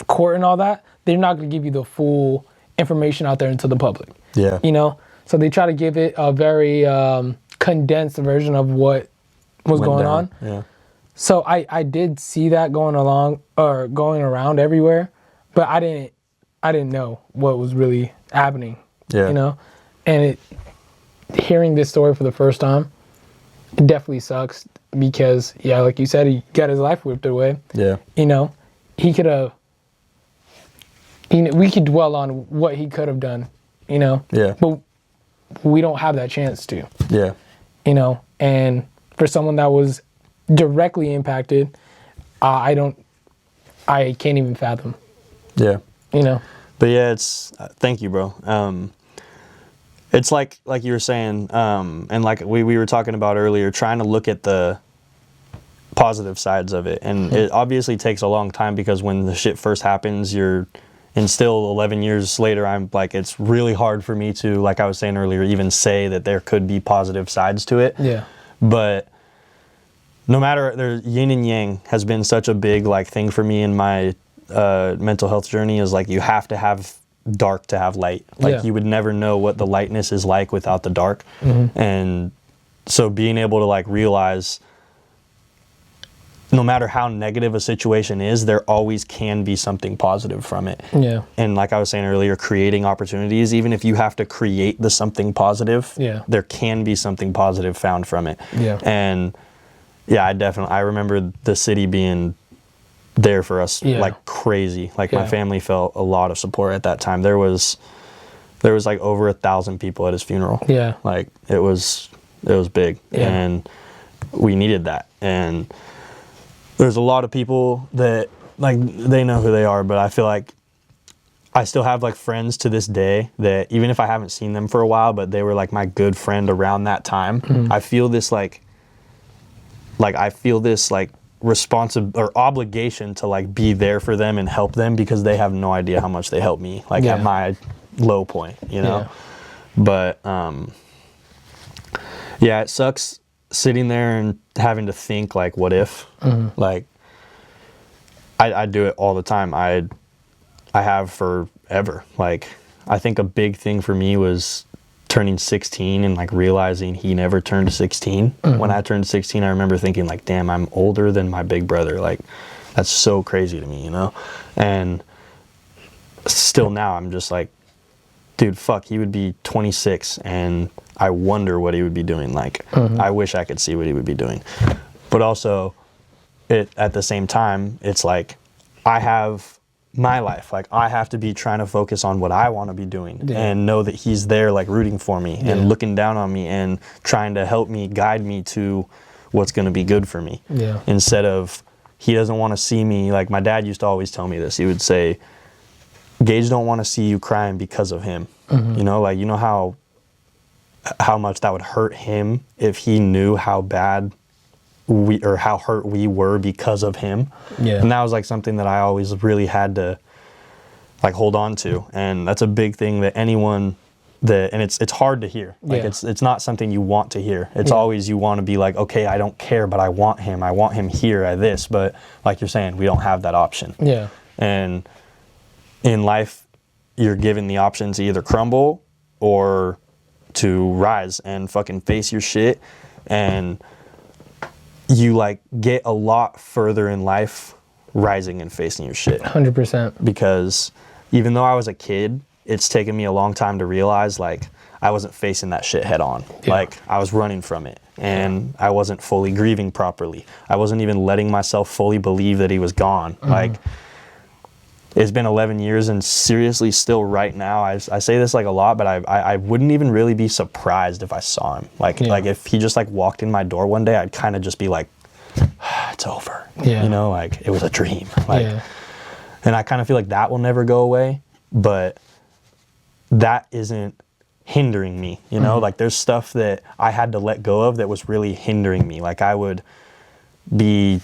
court and all that, they're not going to give you the full information out there into the public. Yeah. You know, so they try to give it a very condensed version of what was going on. Yeah. So I did see that going around everywhere, but I didn't know what was really happening. Yeah. You know, and hearing this story for the first time, it definitely sucks because like you said, he got his life whipped away. Yeah. You know, he could have. You know, we could dwell on what he could have done, you know. Yeah. But we don't have that chance to. Yeah. You know, and for someone that was directly impacted, I can't even fathom. Yeah. You know. But yeah, it's thank you, bro. It's like you were saying, and like we were talking about earlier, trying to look at the positive sides of it, and it obviously takes a long time because when the shit first happens, and still 11 years later, I'm like, it's really hard for me to, like I was saying earlier, even say that there could be positive sides to it. Yeah. But no matter, yin and yang has been such a big like thing for me in my mental health journey, is like you have to have dark to have light. Like you would never know what the lightness is like without the dark. And so being able to like realize no matter how negative a situation is, there always can be something positive from it. Yeah. And like I was saying earlier, creating opportunities, even if you have to create the something positive, there can be something positive found from it. Yeah. And I remember the city being there for us like crazy. Like my family felt a lot of support at that time. There was like over 1,000 people at his funeral. Yeah. Like it was big, and we needed that. And there's a lot of people that like they know who they are, but I feel like I still have like friends to this day that even if I haven't seen them for a while, but they were like my good friend around that time. I feel this like obligation to like be there for them and help them, because they have no idea how much they helped me like at my low point, you know. But yeah, it sucks sitting there and having to think like, what if? Like I do it all the time. I have forever. Like I think a big thing for me was turning 16 and like realizing he never turned 16. When I turned 16, I remember thinking like, damn, I'm older than my big brother. Like that's so crazy to me, you know? And still now I'm just like, dude, fuck, he would be 26 and I wonder what he would be doing. Like I wish I could see what he would be doing. But also at the same time, it's like I have my life. Like I have to be trying to focus on what I want to be doing and know that he's there like rooting for me and looking down on me and trying to help me, guide me to what's going to be good for me. Instead of he doesn't want to see me. Like my dad used to always tell me this. He would say, Gage don't want to see you crying because of him. You know, like, you know how much that would hurt him if he knew how bad or how hurt we were because of him. And that was like something that I always really had to like hold on to. And that's a big thing that anyone and it's hard to hear. Like it's not something you want to hear. It's always, you want to be like, okay, I don't care, but I want him here at this. But like you're saying, we don't have that option. And in life, you're given the option to either crumble or to rise and fucking face your shit. And you like get a lot further in life rising and facing your shit. 100%. Because even though I was a kid, it's taken me a long time to realize like I wasn't facing that shit head on. Like I was running from it and I wasn't fully grieving properly. I wasn't even letting myself fully believe that he was gone. Like it's been 11 years and seriously still right now, I say this like a lot, but I wouldn't even really be surprised if I saw him. Like if he just like walked in my door one day, I'd kind of just be like, it's over. You know, like it was a dream. Like, and I kind of feel like that will never go away, but that isn't hindering me, you know? Like there's stuff that I had to let go of that was really hindering me. Like I would be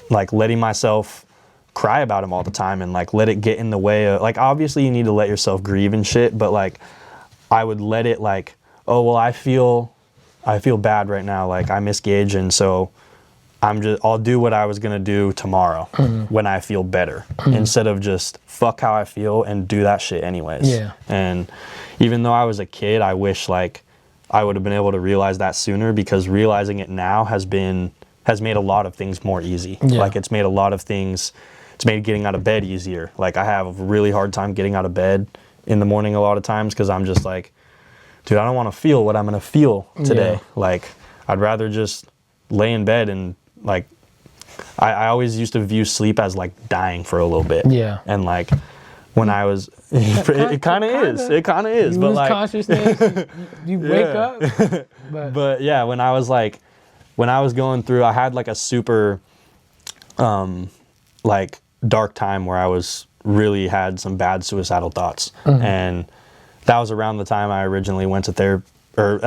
like letting myself cry about him all the time and like let it get in the way of, like, obviously you need to let yourself grieve and shit, but like I would let it like, oh well, I feel bad right now, like I miss Gage, and so I'll do what I was gonna do tomorrow when I feel better, instead of just fuck how I feel and do that shit anyways. And even though I was a kid, I wish like I would have been able to realize that sooner, because realizing it now has made a lot of things more easy. Like it's made a lot of things, it's made getting out of bed easier. Like I have a really hard time getting out of bed in the morning a lot of times, because I'm just like, dude, I don't want to feel what I'm going to feel today. Like I'd rather just lay in bed and like, I always used to view sleep as like dying for a little bit. And like when I was, it kind of is, you but lose like consciousness, you wake up. But yeah, when I was going through, I had like a super, like dark time where I was really had some bad suicidal thoughts. And that was around the time I originally went to therapy, or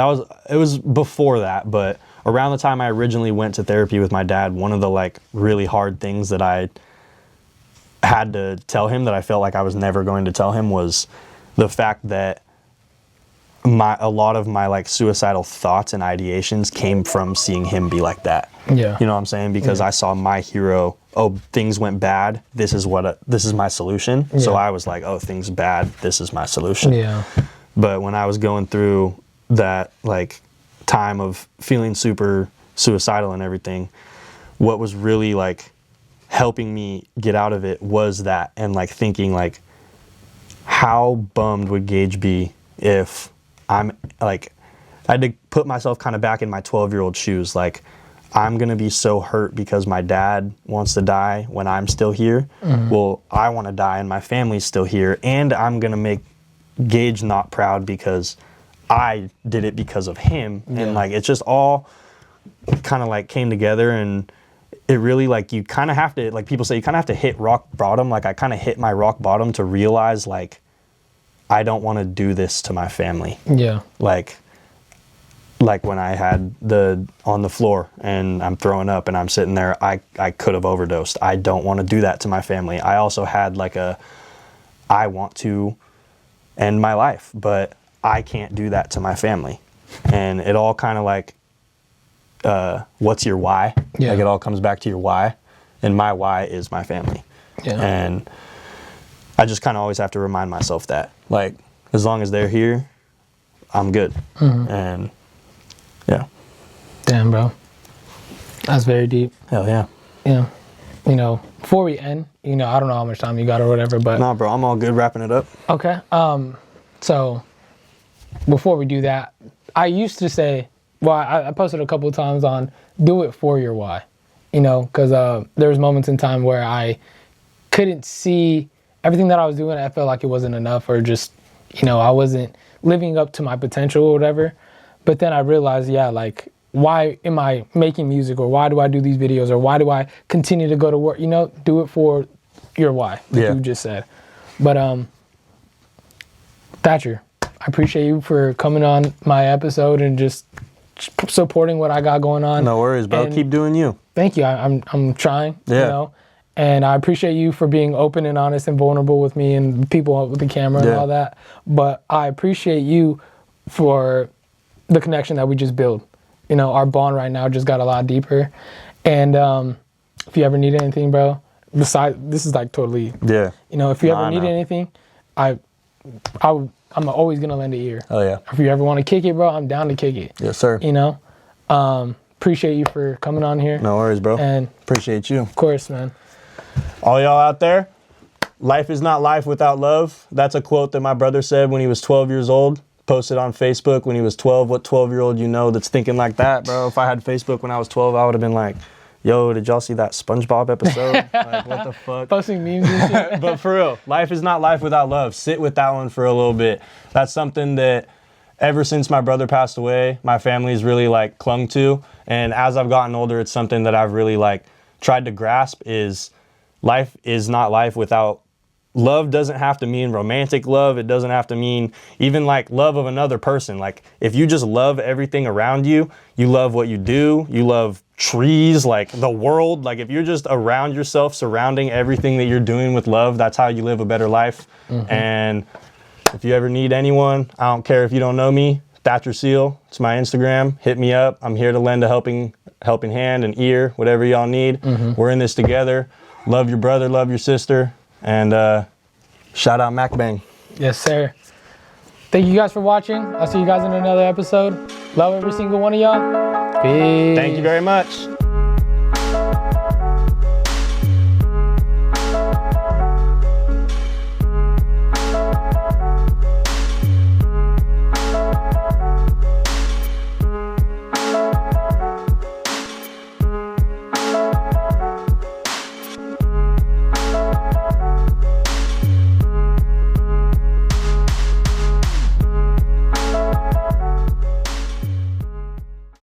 it was before that, but around the time I originally went to therapy with my dad, one of the like really hard things that I had to tell him that I felt like I was never going to tell him was the fact that a lot of my like suicidal thoughts and ideations came from seeing him be like that. You know what I'm saying? Because I saw my hero, oh, things went bad, this is my solution. So I was like, oh, things bad, this is my solution. But when I was going through that like time of feeling super suicidal and everything, what was really like helping me get out of it was that, and like thinking like, how bummed would Gage be if I'm like, I had to put myself kind of back in my 12-year-old shoes. Like, I'm going to be so hurt because my dad wants to die when I'm still here. Well, I want to die and my family's still here. And I'm going to make Gage not proud because I did it because of him. And like, it's just all kind of like came together, and it really like, you kind of have to, like people say, you kind of have to hit rock bottom. Like I kind of hit my rock bottom to realize like, I don't want to do this to my family. Like like when I had on the floor and I'm throwing up and I'm sitting there, I could have overdosed. I don't want to do that to my family. I also had like I want to end my life, but I can't do that to my family. And it all kind of like, what's your why? Yeah. Like it all comes back to your why. And my why is my family. Yeah. And I just kind of always have to remind myself that, like, as long as they're here, I'm good. Mm-hmm. And yeah. Damn, bro. That's very deep. Hell yeah. Yeah. You know, before we end, you know, I don't know how much time you got or whatever, but. Nah, bro, I'm all good wrapping it up. Okay. So before we do that, I used to say, well, I posted a couple of times on do it for your why, you know, because there was moments in time where I couldn't see everything that I was doing. I felt like it wasn't enough, or just, you know, I wasn't living up to my potential or whatever. But then I realized, yeah, like, why am I making music, or why do I do these videos, or why do I continue to go to work? You know, do it for your why, like you just said. But Thatcher, I appreciate you for coming on my episode and just supporting what I got going on. No worries, bro. And keep doing you. Thank you. I'm trying. Yeah. You know, and I appreciate you for being open and honest and vulnerable with me and people with the camera and all that. But I appreciate you for the connection that we just built. You know, our bond right now just got a lot deeper. And if you ever need anything, bro, besides, this is like totally, you know, if you ever need anything, I'm always going to lend an ear. Oh, yeah. If you ever want to kick it, bro, I'm down to kick it. Yes, sir. You know, appreciate you for coming on here. No worries, bro. And appreciate you. Of course, man. All y'all out there, life is not life without love. That's a quote that my brother said when he was 12 years old. Posted on Facebook when he was 12. What 12-year-old you know that's thinking like that, bro? If I had Facebook when I was 12, I would have been like, yo, did y'all see that SpongeBob episode? Like, what the fuck? Posting memes and shit. But for real, life is not life without love. Sit with that one for a little bit. That's something that ever since my brother passed away, my family's really like clung to. And as I've gotten older, it's something that I've really like tried to grasp is life is not life without love. Doesn't have to mean romantic love. It doesn't have to mean even like love of another person. Like if you just love everything around you, you love what you do, you love trees, like the world. Like if you're just around yourself, surrounding everything that you're doing with love, that's how you live a better life. Mm-hmm. And if you ever need anyone, I don't care if you don't know me, Thatcher Seal, it's my Instagram. Hit me up. I'm here to lend a helping hand, an ear, whatever y'all need. Mm-hmm. We're in this together. Love your brother, love your sister. And shout out Mac Bang. Yes, sir. Thank you guys for watching. I'll see you guys in another episode. Love every single one of y'all. Peace. Thank you very much.